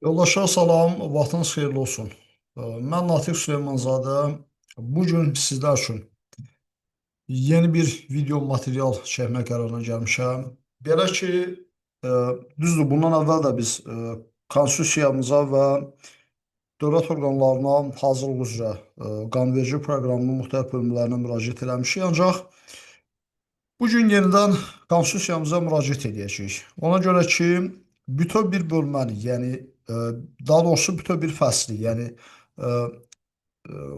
Yoldaşlar salam, vaxtınız xeyirli olsun. Mən Natiq Süleymanzadə. Bugün sizlər üçün yeni bir video material çəkmək qərarına gəlmişəm. Belə ki, e, düzdür, bundan əvvəl də biz konstitusiyamıza və dövlət orqanlarına hazırlıq üzrə qanunverici proqramının müxtəlif bölümlərinə müraciət eləmişik. Ancaq bugün yenidən konstitusiyamıza müraciət edəcəyik. Ona görə ki, bütöv bir bölməni, yəni daha doğrusu bütöv bir fəsli, yəni e,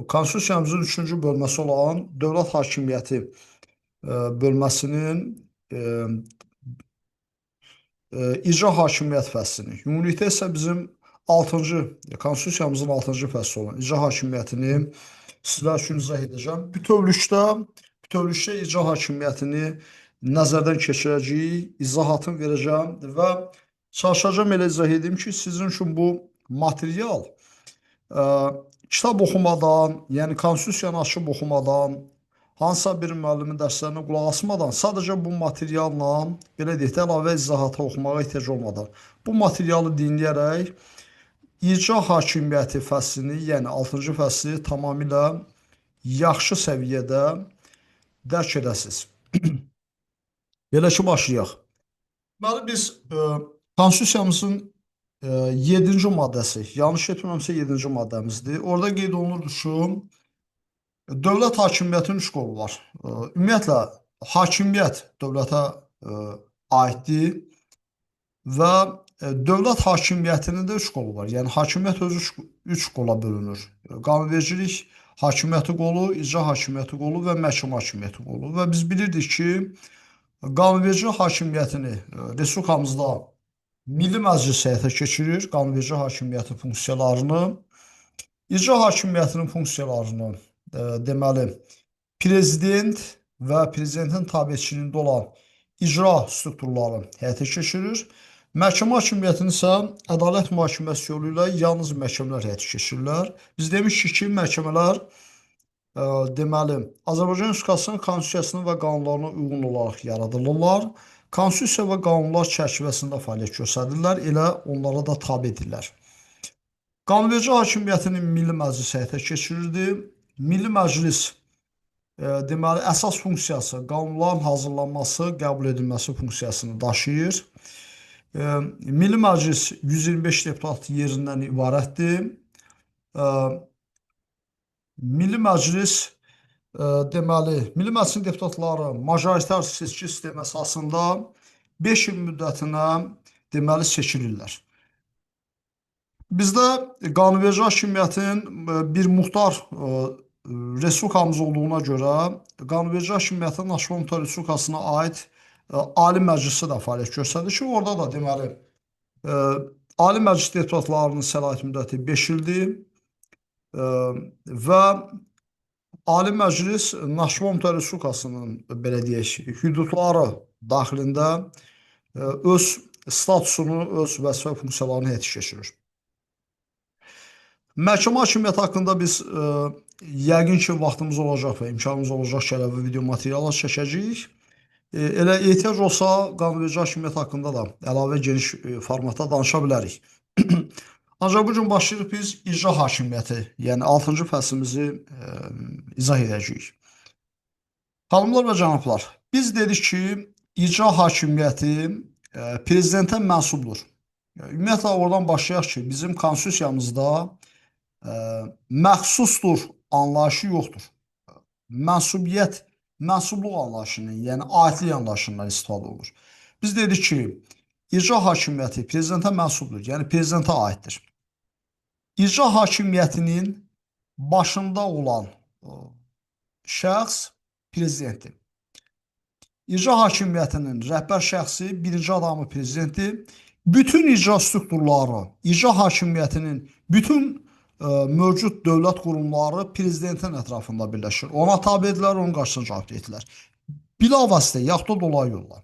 Konstitusiyamızın üçüncü bölməsi olan dövlət hakimiyyəti bölməsinin e, icra hakimiyyət fəslini, ümumilikdə isə bizim 6-cı Konstitusiyamızın 6-cı fəsli olan icra hakimiyyətini sizlər üçün izah edəcəm. Bütövlükdə icra hakimiyyətini nəzərdən keçirəcəyik, izahatını verəcəm və çalışacağam elə izah edeyim ki, sizin üçün bu material Ə, kitab oxumadan, yəni konstitusiyanı açıb oxumadan, hansısa bir müəllimin dərslərinə qulaq asmadan, sadəcə bu materialla, belə deyək də, əlavə izahata oxumağa ehtiyac olmadan, bu materialı dinləyərək icra hakimiyyəti fəslini, yəni 6-cı fəsli tamamilə yaxşı səviyyədə dərk edəsiniz. Belə ki, başlayaq. Deməli, biz konstitusiyamızın 7-ci maddəsi, yanlış etmirəmsə 7-ci maddəmizdir. Orada qeyd olunurdu ki, dövlət hakimiyyətinin üç qolu var. Ümumiyyətlə, hakimiyyət dövlətə aiddir və dövlət hakimiyyətinin də üç qolu var. Yəni, hakimiyyət özü üç qola bölünür. Qanunvericilik hakimiyyəti qolu, icra hakimiyyəti qolu və məhkəmə hakimiyyəti qolu. Və biz bilirdik ki, qanunvericilik hakimiyyətini respublikamızda Milli Məclis həyata keçirir, qanunverici hakimiyyətin funksiyalarını, icra hakimiyyətinin funksiyalarını, deməli, prezident və prezidentin tabeçiliyində olan icra strukturları həyata keçirir. Məhkəmə hakimiyyətini isə ədalət mühakiməsi yolu ilə yalnız məhkəmələr həyata keçirirlər. Biz demişik ki, məhkəmələr deməli, Azərbaycan Respublikasının konstitusiyasına və qanunlarına uyğun olaraq yaradılırlar. Konstitusiya və qanunlar çərçivəsində fəaliyyət göstərirlər, elə onlara da tabedirlər. Qanunverici hakimiyyətinin Milli Məclis həyata keçirirdi. Milli Məclis deməli, əsas funksiyası qanunların hazırlanması, qəbul edilməsi funksiyasını daşıyır. Milli Məclis 125 deputat yerindən ibarətdir. Milli Məclis deməli, Milli Məclisin deputatları majoritar seçki sistemi əsasında 5 il müddətinə deməli seçilirlər. Bizdə qanunverici hakimiyyətin bir muxtar respublikamız olduğuna görə qanunverici hakimiyyətin Naxçıvan Muxtar Respublikasına aid Ali Məclisi də fəaliyyət göstərir ki, orada da deməli Ali Məclis deputatlarının səlahiyyət müddəti 5 ildir və Ali Məclis Naxçıvan Muxtar Respublikasının belə deyək, hüdudları daxilində öz statusunu, öz vəzifə funksiyalarını həyata keçirir. Məhkəmə hakimiyyəti haqqında biz yəqin ki, vaxtımız olacaq və imkanımız olacaq ki, əlavə video materiallar çəkəcəyik. Elə ehtiyac olsa, qanunverici hakimiyyət haqqında da əlavə geniş formatda danışa bilərik. Ancaq bugün başlayırıq biz icra hakimiyyəti, yəni 6-cı fəslimizi izah edəcəyik. Xanımlar və cənablar, biz dedik ki, icra hakimiyyəti prezidentə mənsubdur. Ümumiyyətlə, oradan başlayaq ki, bizim konstitusiyamızda məxsusdur anlayışı yoxdur. Mənsubluq anlayışının, yəni aidlik anlayışından istifadə olunur. Biz dedik ki, icra hakimiyyəti prezidentə mənsubdur, yəni prezidentə aiddir. İcra hakimiyyətinin başında olan şəxs prezidentdir. İcra hakimiyyətinin rəhbər şəxsi birinci adamı prezidentdir. Bütün icra strukturları, icra hakimiyyətinin bütün mövcud dövlət qurumları prezidentin ətrafında birləşir. Ona tabi edilər, onun qarşısına cavab edirlər. Bilavasitə, yaxud da dolayı yolla.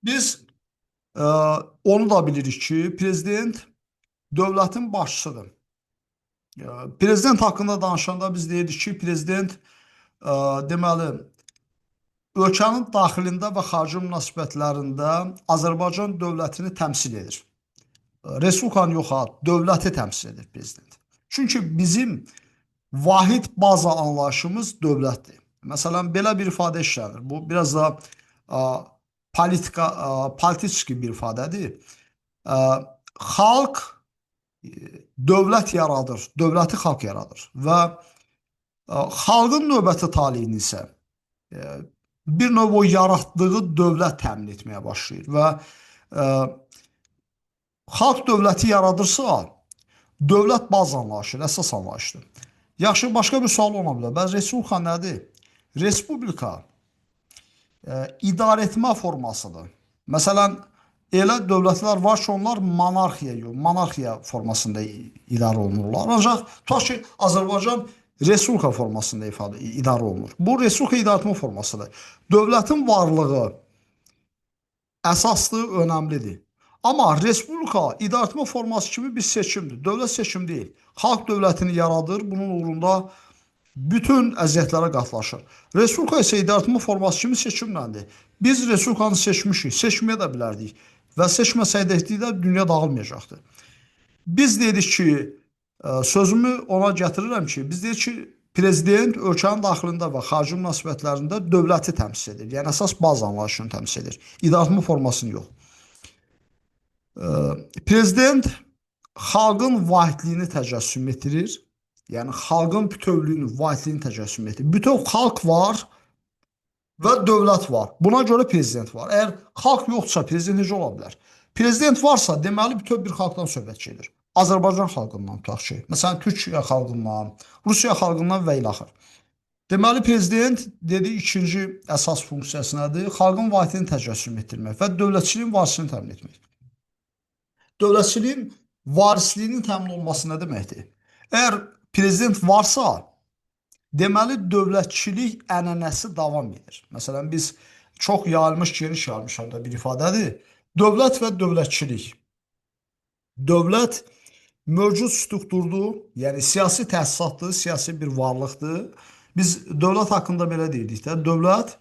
Biz onu da bilirik ki, prezident dövlətin başçısıdır. Prezident haqqında danışanda biz deyirik ki, prezident deməli, ölkənin daxilində və xarici münasibətlərində Azərbaycan dövlətini təmsil edir. Respublikanı yox ha, dövləti təmsil edir prezident. Çünki bizim vahid baza anlayışımız dövlətdir. Məsələn, belə bir ifadə işlənir. Bu biraz da politik bir ifadədir. Xalq dövlət yaradır, dövləti xalq yaradır və xalqın növbəti taleyini isə bir növ o yaratdığı dövlət təmin etməyə başlayır və xalq dövləti yaradırsa, dövlət baza anlayışı, əsas anlayışdır. Yaxşı, başqa bir sual ola bilər. Bəs respublika nədir? Respublika idarə etmə formasıdır. Məsələn, elə dövlətlər var ki, onlar monarxiya formasında idarə olunurlar. Ancaq tutaq ki, Azərbaycan respublika formasında idarə olunur. Bu respublika idarə etmə formasıdır. Dövlətin varlığı əsasdır, önəmlidir. Amma respublika idarə etmə forması kimi bir seçimdir. Dövlət seçim deyil. Xalq dövlətini yaradır, bunun uğrunda bütün əziyyətlərə qatlaşır. Respublika isə idarə etmə forması kimi seçimləndir. Biz respublikanı seçmişik, seçməyə də bilərdik və seçməsəydik də dünya dağılmayacaqdı. Biz dedik ki, sözümü ona gətirirəm ki, biz dedik ki, prezident ölkənin daxilində və xarici münasibətlərində dövləti təmsil edir. Yəni əsas baza anlayışını təmsil edir. İdarə etmə formasını yox. Prezident xalqın vahidliyini təcəssüm etdirir. Yəni xalqın bütövlüyünü, vahidliyini təcəssüm etdirir. Bütöv xalq var və dövlət var. Buna görə prezident var. Əgər xalq yoxdursa, prezident necə ola bilər? Prezident varsa, deməli bütöv bir xalqdan söhbət gedir. Azərbaycan xalqından tutaq ki, məsələn, Türkiyə xalqından, Rusiya xalqından və ilə axır. Deməli, prezident dedi, ikinci əsas funksiyası nədir? Xalqın vahidini təcəssüm etdirmək və dövlətçiliyin varisini təmin etmək. Dövlətçiliyin varisliyinin təmin olması nə deməkdir? Əgər prezident varsa, deməli dövlətçilik ənənəsi davam edir. Məsələn, biz çox yayılmış, geniş yayılmış halda bir ifadədir. Dövlət və dövlətçilik. Dövlət mövcud strukturdur, yəni siyasi təsisatdır, siyasi bir varlıqdır. Biz dövlət haqqında belə deyirik də, dövlət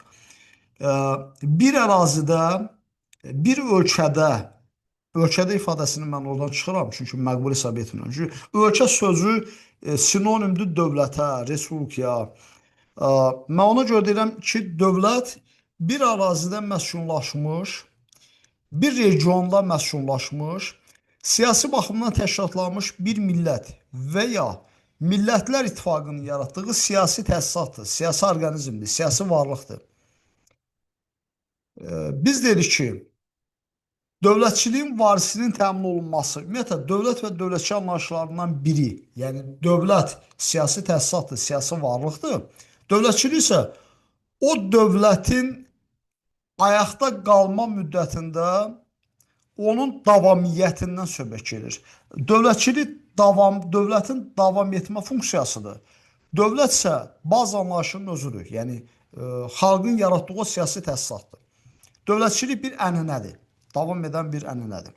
bir ərazidə, bir ölkədə ifadəsini mən oradan çıxıram, çünki məqbul hesab etmirəm. Çünki ölkə sözü sinonimdir dövlətə, respublikaya. Mən ona görə deyirəm ki, dövlət bir ərazidə məskunlaşmış, bir regionda məskunlaşmış, siyasi baxımdan təşkilatlanmış bir millət və ya Millətlər İttifaqının yaratdığı siyasi təsisatdır, siyasi orqanizmdir, siyasi varlıqdır. Biz dedik ki, dövlətçiliyin varisinin təmin olunması, ümumiyyətlə, dövlət və dövlətçi anlayışlarından biri, yəni dövlət siyasi təsisatdır, siyasi varlıqdır. Dövlətçilik isə o dövlətin ayaqda qalma müddətində onun davamiyyətindən söhbət gedir. Dövlətçilik dövlətin davam etmə funksiyasıdır. Dövlət isə baza anlayışının özüdür. Yəni, xalqın yaratdığı siyasi təsisatdır. Dövlətçilik bir ənənədir. Davam edən bir ənənədir.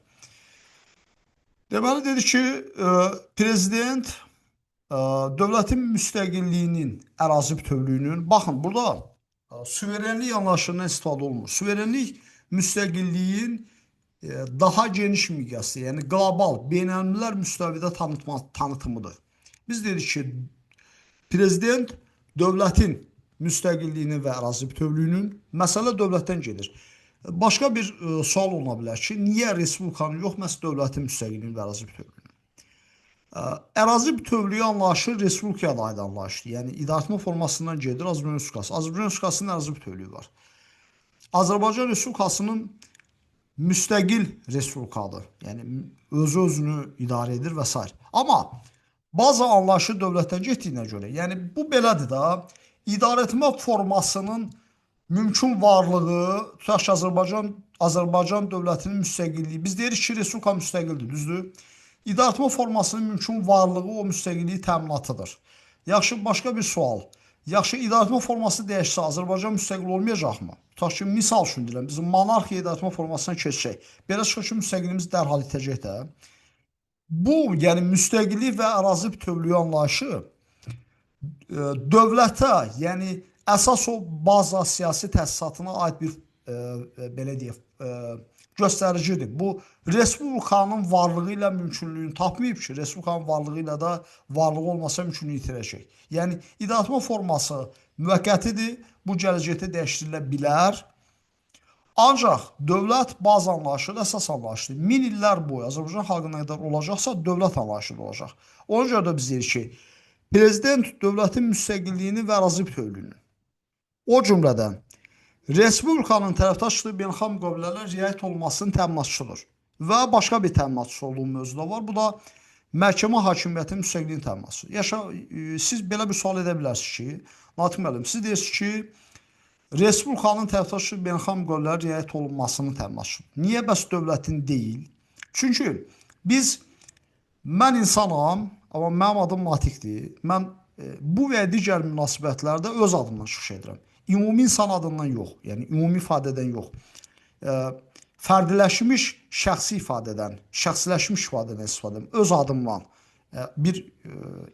Deməli, dedi ki, prezident dövlətin müstəqilliyinin, ərazi bütövlüyünün, baxın, burada suverenlik anlayışından istifadə olunur. Suverenlik müstəqilliyin daha geniş miqyaslı, yəni qlobal, beynəlmiləl müstəvidə tanıtımıdır. Biz dedik ki, prezident dövlətin müstəqilliyinin və ərazi bütövlüyünün, məsələ dövlətdən gedir. Başqa bir sual ola bilər ki, niyə respublikanın yox, məhz dövlətin müstəqilliyinin və ərazi bütövlüyünün? Ərazi bütövlüyü anlayışı respublikaya da aid anlayışdır. Yəni, idarəetmə formasından gedir Azərbaycan Respublikası. Azərbaycan Respublikasının ərazi bütövlüyü var. Azərbaycan Respublikasının müstəqil respublikadır. Yəni, özünü idarə edir və s. Amma baza anlayışı dövlətdən getdiyinə görə, yəni bu belədir da, idarə etmə formasının mümkün varlığı, tutaq ki, Azərbaycan dövlətinin müstəqilliyi, biz deyirik ki, respublika müstəqildir, düzdür? İdarə etmə formasının mümkün varlığı o müstəqilliyi təminatıdır. Yaxşı, başqa bir sual. Yaxşı, idarə etmə forması dəyişsə, Azərbaycan müstəqil olmayacaqmı? Tutaq ki, misal üçün deyirəm, bizim monarxiya idarə etmə formasına keçsək, belə çıxır ki, müstəqilliyimiz dərhal itəcək də. Bu, yəni müstəqillik və ərazi bütövlüyü anlayışı dövlətə, yəni əsas o baza siyasi təsisatına aid bir, belə deyək, göstəricidir. Bu respublikanın varlığı ilə mümkünlüyünü tapmayıb ki, respublikanın varlığı ilə də varlığı olmasa mümkünlüyü itirəcək. Yəni idarəetmə forması müvəqqətidir, bu gələcəkdə dəyişdirilə bilər. Ancaq dövlət bazı anlayışıdır, əsas anlayışıdır. 1000 illər boyu Azərbaycan xalqına qədər olacaqsa, dövlət anlayışı da olacaq. Ona görə də biz deyirik ki, prezident dövlətin müstəqilliyini və ərazi bütövlüyünü, o cümlədən respublikanın tərəfdaşlığı beynəlxalq müqavilələrə riayət olunmasının təminatçısıdır. Və başqa bir təminatçısı olduğu mövzu da var. Bu da məhkəmə hakimiyyətinin müstəqilliyini təminatçısı. Siz belə bir sual edə bilərsiniz ki, Natiq müəllim, siz deyirsiniz ki, respublikanın tərəfdaşlığı beynəlxalq müqavilələrə riayət olunmasının təminatçısıdır. Niyə bəs dövlətin deyil? Çünki mən insanam, amma mənim adım Natiqdir. Mən bu və digər münasibətlərdə öz adımdan çıxış edirəm. Ümumi insan adından yox, yəni ümumi ifadədən yox. Fərdiləşmiş şəxsi ifadədən, şəxsiləşmiş ifadədən istifadə edirəm. Öz adımdan bir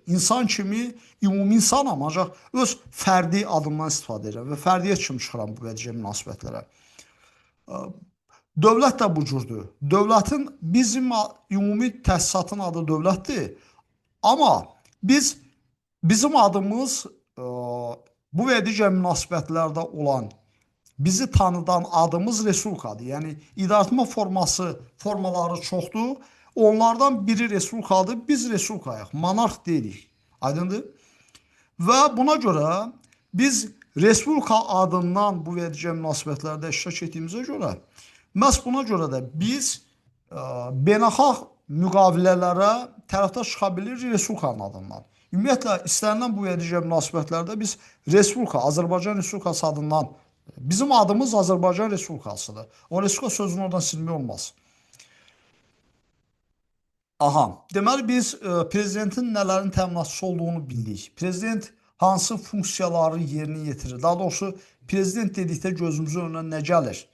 insan kimi ümumi insanam, ancaq öz fərdi adımdan istifadə edirəm və fərdiyyət kimi çıxıram bu və digər münasibətlərə. Dövlət də bu cürdür. Dövlətin, bizim ümumi təsisatın adı dövlətdir. Amma bizim adımız bu və digər münasibətlərdə olan, bizi tanıdan adımız respublikadır. Yəni idarəetmə formaları çoxdur. Onlardan biri respublikadır. Biz respublikayıq, monarx deyilik. Aydındır? Və buna görə biz respublika adından bu və digər münasibətlərdə iştirak etdiyimizə görə, məhz buna görə də biz beynəlxalq müqavilələrə tərəfdaş çıxa bilirik respublikanın adından. Ümumiyyətlə, istənilən bu və digər münasibətlərdə biz Respublika, Azərbaycan Respublikası adından, bizim adımız Azərbaycan Respublikasıdır. O Respublika sözünü oradan silmək olmaz. Deməli biz prezidentin nələrin təminatçısı olduğunu bildik. Prezident hansı funksiyaları yerinə yetirir? Daha doğrusu prezident dedikdə gözümüzün önünə nə gəlir?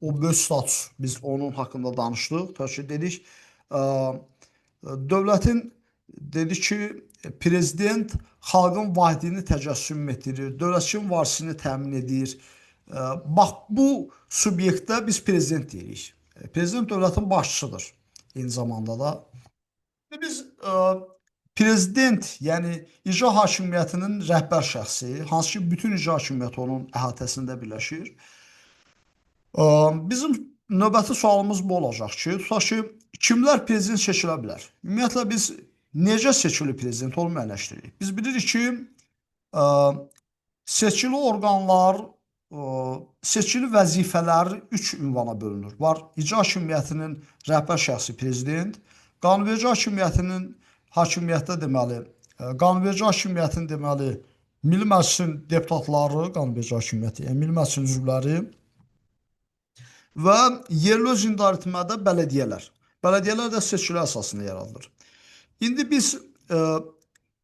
O böyük status, biz onun haqqında danışdıq. Təşkil dedik, dövlətin dedi ki, prezident xalqın vahidini təcəssüm etdirir, dövlətçinin varisini təmin edir. Bax, bu subyektdə biz prezident deyirik. Prezident dövlətin başçısıdır eyni zamanda da. Biz prezident, yəni icra hakimiyyətinin rəhbər şəxsi, hansı ki, bütün icra hakimiyyəti onun əhatəsində birləşir. Bizim növbəti sualımız bu olacaq ki, tutaq ki, kimlər prezident seçilə bilər? Ümumiyyətlə, biz necə seçili prezident onu müəyyənləşdiririk. Biz bilirik ki, seçili orqanlar, seçili vəzifələr 3 ünvana bölünür. Var, icra hakimiyyətinin rəhbər şəxsi prezident, qanunverici hakimiyyətdə deməli, qanunverici hakimiyyətin deməli, Milli Məclisin deputatları, qanunverici hakimiyyəti, yəni Milli Məclisin üzvləri və yerli öz idarəetmədə bələdiyyələr. Bələdiyyələr də seçili əsasında yaradılır. İndi biz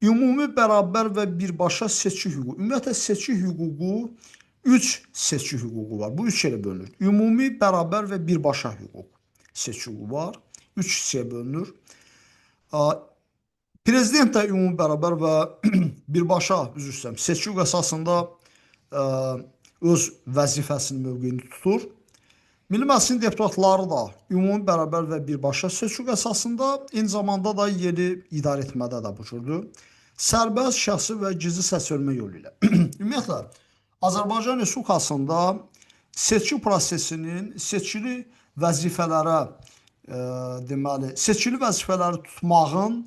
ümumi bərabər və birbaşa seçki hüququ, ümumiyyətlə seçki hüququ 3 seçki hüququ var. Bu 3 yerə bölünür. Ümumi bərabər və birbaşa hüquq seçki hüququ var. 3 hissəyə bölünür. Prezident də ümumi bərabər və birbaşa seçki hüququ əsasında öz vəzifəsinin mövqeyini tutur. Milli Məclisin deputatları da ümumi bərabər və birbaşa seçki hüququ əsasında, eyni zamanda da yeri idarəetmədə də bu cürdür. Sərbəst, şəxsi və gizli səs vermə yolu ilə. Ümumiyyətlə, Azərbaycan Respublikasında seçki prosesinin seçkili vəzifələrə deməli, seçkili vəzifələri tutmağın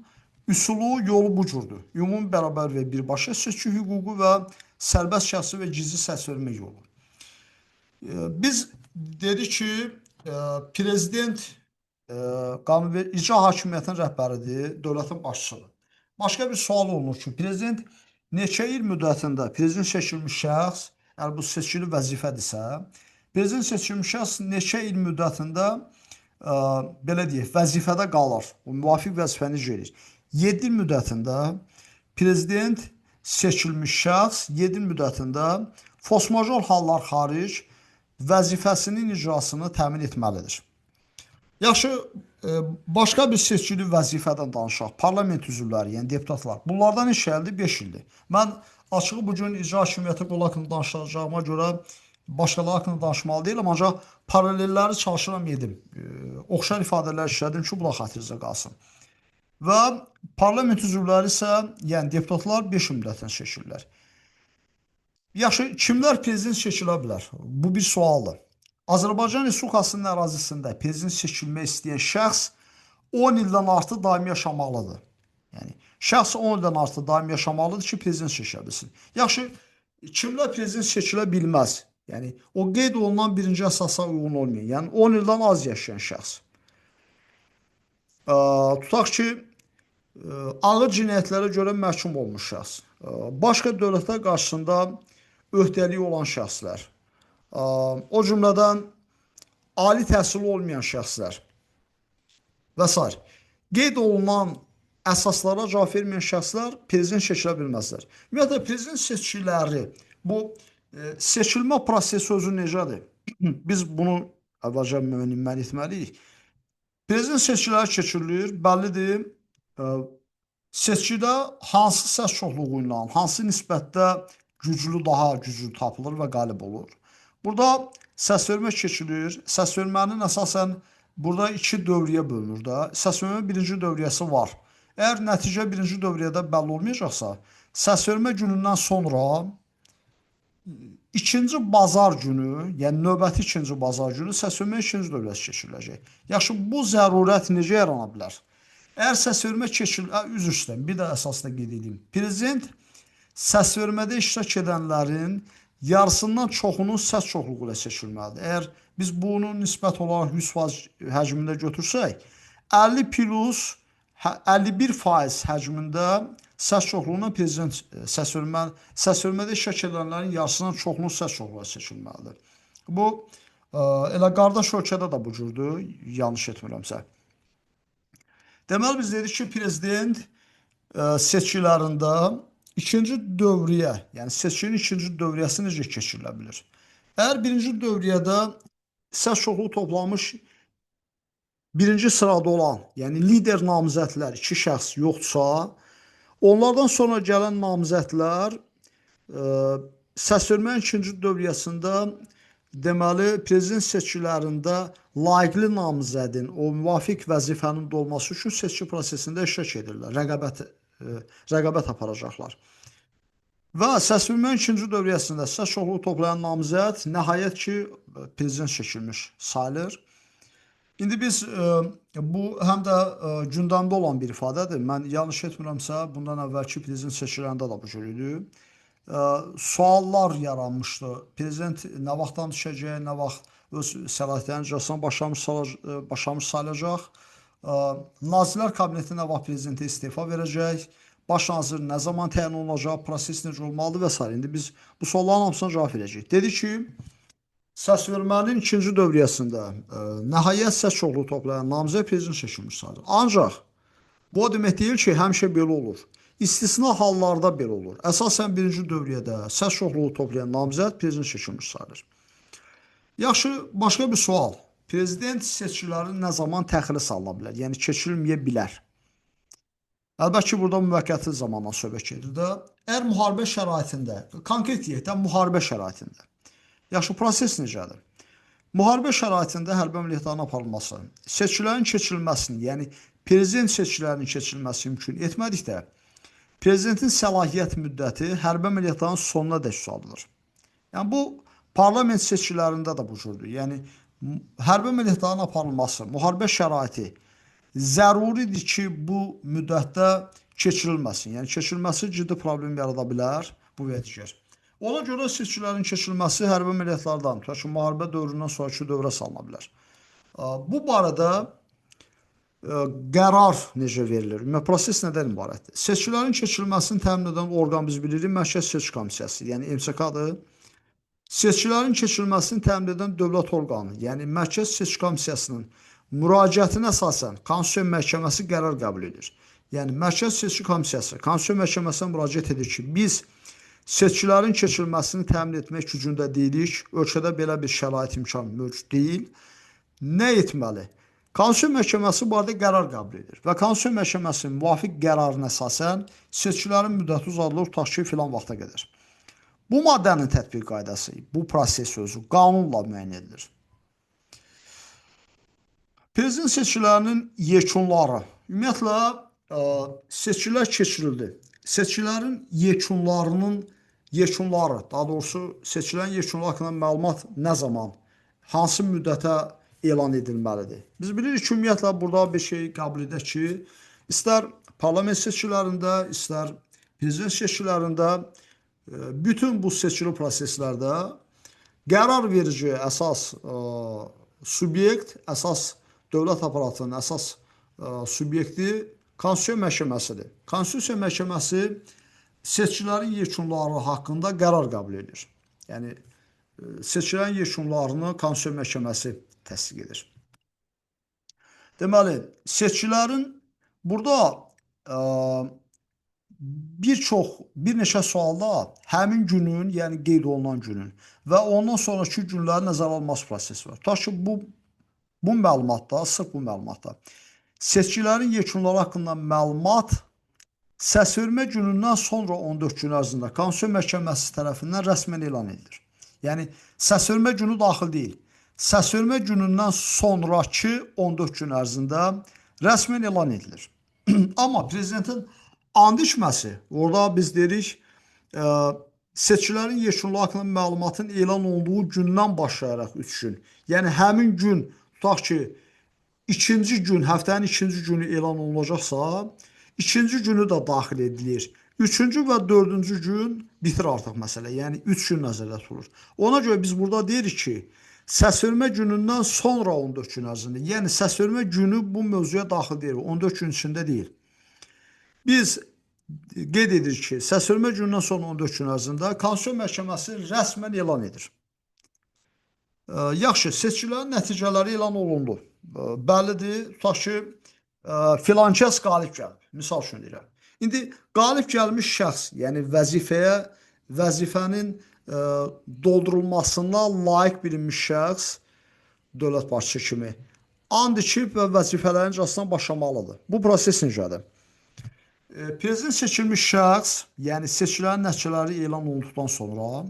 üsulu, yolu bu cürdür. Ümumi bərabər və birbaşa seçki hüququ və sərbəst, şəxsi və gizli səs vermə yolu. Biz dedik ki, prezident icra hakimiyyətinin rəhbəridir, dövlətin başçısıdır. Başqa bir sual olunur ki, prezident neçə il müddətində prezident seçilmiş şəxs, əgər bu seçkili vəzifədirsə, prezident seçilmiş şəxs neçə il müddətində belə deyək, vəzifədə qalır, o müvafiq vəzifəni icra edir. 7 il müddətində prezident seçilmiş şəxs 7 il müddətində forsmajor hallar xaric vəzifəsinin icrasını təmin etməlidir. Yaxşı, başqa bir seçkili vəzifədən danışaq. Parlament üzvləri, yəni deputatlar. Bunlardan iş gəldi 5 ildir. Mən açığı bugün icra hakimiyyəti qolu haqqında danışacağıma görə başqaları haqqında danışmalı deyiləm, ancaq paralelləri çalışıram edim. Oxşar ifadələr işlədim ki, bu da xatirinizdə qalsın. Və parlament üzvləri isə, yəni deputatlar 5 il müddətinə seçilirlər. Yaxşı, kimlər prezident seçilə bilər? Bu bir sualdır. Azərbaycan Respublikasının ərazisində prezident seçilmək istəyən şəxs 10 ildən artıq daimi yaşamalıdır. Yəni şəxs 10 ildən artıq daimi yaşamalıdır ki, prezident seçilə bilsin. Yaxşı, kimlər prezident seçilə bilməz? Yəni o qeyd olunan birinci əsasa uyğun olmayan, yəni 10 ildən az yaşayan şəxs. Tutaq ki, ağır cinayətlərə görə məhkum olmuş şəxs, başqa dövlətlər qarşısında öhdəliyi olan şəxslər, o cümlədən ali təhsili olmayan şəxslər və s. Qeyd olunan əsaslara cavab verməyən şəxslər prezident seçilə bilməzlər. Ümumiyyətlə, prezident seçkiləri, bu seçilmə prosesi özü necədir? Biz bunu əvvəlcə müəyyən etməliyik. Prezident seçkiləri keçirilir, bəllidir. Seçkidə hansı səs çoxluğu ilə, hansı nisbətdə daha güclü tapılır və qalib olur. Burada səsvermə keçilir. Səsvermənin əsasən burada 2 dövrəyə bölünür də. Səsvermə birinci dövriyyəsi var. Əgər nəticə birinci dövriyədə bəlli olmayacaqsa, səsvermə günündən sonra ikinci bazar günü, yəni növbəti ikinci bazar günü səsvermə ikinci dövrəsi keçiriləcək. Yaxşı, bu zərurət necə yarana bilər? Əgər səsvermə üzr istəyirəm, bir də əsasda qeyd edeyim. Prezident səsvermədə iştirak edənlərin yarısından çoxunun səs çoxluğu ilə seçilməlidir. Əgər biz bunu nisbət olaraq 100% həcmində götürsək, 50 plus 51% həcmində səs çoxluğuna prezident səsvermədə iştirak edənlərin yarısından çoxunun səs çoxluğu ilə seçilməlidir. Bu elə qardaş ölkədə də bu cürdür, yanlış etmirəmsə. Deməli, biz dedik ki, prezident seçkilərində ikinci dövriyyə, yəni seçkinin ikinci dövriyəsi necə keçirilə bilir? Əgər birinci dövriyədə səs çoxluğu toplamış birinci sırada olan, yəni lider namizədlər 2 şəxs yoxdursa, onlardan sonra gələn namizədlər səsvermənin ikinci dövriyyəsində deməli, prezident seçkilərində layiqli namizədin o müvafiq vəzifənin dolması üçün seçki prosesində iştirak edirlər, rəqabət aparacaqlar. Və səsvermənin ikinci dövriyyəsində səs çoxluğu toplayan namizəd nəhayət ki, prezident seçilmiş sayılır. İndi biz, bu həm də gündəmdə olan bir ifadədir. Mən yanlış etmirəmsə, bundan əvvəlki prezident seçkilərində da bu cür idi. Suallar yaranmışdı. Prezident nə vaxtdan düşəcək, nə vaxt öz səlahiyyətlərinin icrasına başlamış sayılacaq. Nazirlər Kabineti nə vaxt prezidentə istefa verəcək, baş nazir nə zaman təyin olunacaq, proses necə olmalıdır və s. İndi biz bu sualların hamısına cavab verəcəyik. Dedi ki, səsvermənin ikinci dövriyyəsində nəhayət səs çoxluğu toplayan namizəd prezident seçilmiş sayılır. Ancaq bu o demək deyil ki, həmişə belə olur. İstisna hallarda belə olur. Əsasən birinci dövriyyədə səs çoxluğu toplayan namizəd prezident seçilmiş sayılır. Yaxşı, başqa bir sual. Prezident seçkiləri nə zaman təxirə salına bilər? Yəni keçirilməyə bilər. Əlbəttə ki, burada müvəqqəti zamandan söhbət gedir də. Əgər müharibə şəraitində, konkret deyək də müharibə şəraitində. Yaxşı, proses necədir? Müharibə şəraitində hərbi əməliyyatların aparılması, seçkilərin keçirilməsini, yəni prezident seçkilərinin keçirilməsi mümkün etmədikdə, prezidentin səlahiyyət müddəti hərbi əməliyyatların sonuna dək uzadılır. Yəni bu parlament seçkilərində də bu cürdür. Yəni hərbi əməliyyatların aparılması, müharibə şəraiti zəruridir ki, bu müddətdə keçirilməsin. Yəni keçirilməsi ciddi problem yarada bilər bu və digər. Ona görə seçkilərin keçirilməsi hərbi əməliyyatlardan, müharibə dövründən sonraki dövrə salına bilər. Bu barədə qərar necə verilir? Proses nədən ibarətdir? Seçkilərin keçirilməsini təmin edən orqan biz bilirik, Mərkəzi Seçki Komissiyası, yəni MSK-dır. Seçkilərin keçirilməsini təmin edən dövlət orqanı, yəni Mərkəzi Seçki Komissiyasının müraciətinə əsasən Konstitusiya Məhkəməsi qərar qəbul edir. Yəni Mərkəzi Seçki Komissiyası Konstitusiya Məhkəməsinə müraciət edir ki, biz seçkilərin keçirilməsini təmin etmək gücündə deyilik, ölkədə belə bir şərait imkan mövcud deyil. Nə etməli? Konstitusiya Məhkəməsi bu arada qərar qəbul edir və Konstitusiya Məhkəməsinin müvafiq qərarına əsasən seçkilərin müddəti uzadılır, tutaq ki, filan vaxta qədər. Bu maddənin tətbiq qaydası, bu proses sözü qanunla müəyyən edilir. Prezident seçkilərinin yekunları. Ümumiyyətlə, seçkilər keçirildi. Seçkilərin yekunları, daha doğrusu seçkilərin yekunları haqqında məlumat nə zaman, hansı müddətə elan edilməlidir? Biz bilirik ki, ümumiyyətlə, burada bir şey qəbul edək ki, istər parlament seçkilərində, istər prezident seçkilərində, bütün bu seçkili proseslərdə qərar verici əsas subyekt, əsas dövlət aparatının əsas subyekti Konstitusiya Məhkəməsidir. Konstitusiya Məhkəməsi seçkilərin yekunları haqqında qərar qəbul edir. Yəni, seçkilərin yekunlarını Konstitusiya Məhkəməsi təsdiq edir. Deməli, seçkilərin burada bir neçə sualda həmin günün, yəni qeyd olunan günün və ondan sonraki günlərin nəzərə alınması prosesi var. Tutaq ki, bu məlumatda, sırf bu məlumatda seçkilərin yekunları haqqında məlumat səsvermə günündən sonra 14 gün ərzində Konstitusiya Məhkəməsi tərəfindən rəsmən elan edilir. Yəni, səsvermə günü daxil deyil. Səsvermə günündən sonraki 14 gün ərzində rəsmən elan edilir. Amma prezidentin and içməsi, orada biz deyirik, seçkilərin yekunları haqqında məlumatın elan olduğu gündən başlayaraq 3 gün. Yəni, həmin gün, tutaq ki, həftənin ikinci günü elan olunacaqsa, ikinci günü də daxil edilir. Üçüncü və dördüncü gün bitir artıq məsələ. Yəni, 3 gün nəzərdə tutulur. Ona görə biz burada deyirik ki, səsvermə günündən sonra 14 gün ərzində. Yəni, səsvermə günü bu mövzuya daxil deyil, 14 gün içində deyil. Biz qeyd edirik ki, səsvermə günündən sonra 14 gün ərzində Konstitusiya Məhkəməsi rəsmən elan edir. Yaxşı, seçkilərin nəticələri elan olundu. Bəllidir, tutaq ki, filankəs qalib gəlib. Misal üçün deyirəm. İndi qalib gəlmiş şəxs, yəni vəzifənin doldurulmasına layiq bilinmiş şəxs, dövlət başçısı kimi, and içib və vəzifələrin icrasına başlamalıdır. Bu proses necədir? Prezident seçilmiş şəxs, yəni seçkilərin nəticələri elan olunduqdan sonra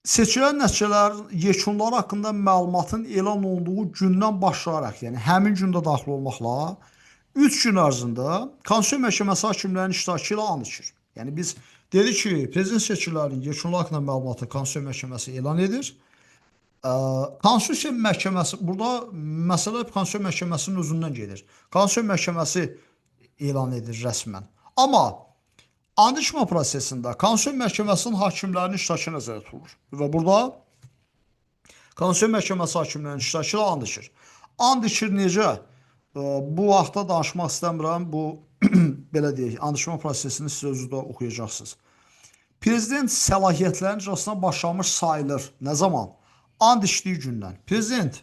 seçkilərin nəticələrinin yekunları haqqında məlumatın elan olduğu gündən başlayaraq, yəni həmin gündə daxil olmaqla 3 gün ərzində Konstitusiya Məhkəməsi hakimlərinin iştirakı ilə and içir. Yəni biz dedik ki, prezident seçkilərinin yekunları haqqında məlumatı Konstitusiya Məhkəməsi elan edir. Konstitusiya Məhkəməsi, burada məsələ Konstitusiya Məhkəməsinin özündən gedir. Konstitusiya Məhkəməsi elan edir rəsmən. Amma and içmə prosesində Konstitusiya Məhkəməsinin hakimlərinin iştirakı nəzərdə tutulur. Və burada Konstitusiya Məhkəməsi hakimlərinin iştirakı ilə and içir. And içir necə? Bu vaxtda danışmaq istəmirəm. Bu, belə deyək, and içmə prosesini siz özünüz də oxuyacaqsınız. Prezident səlahiyyətlərin icrasına başlamış sayılır. Nə zaman? And içdiyi gündən. Prezident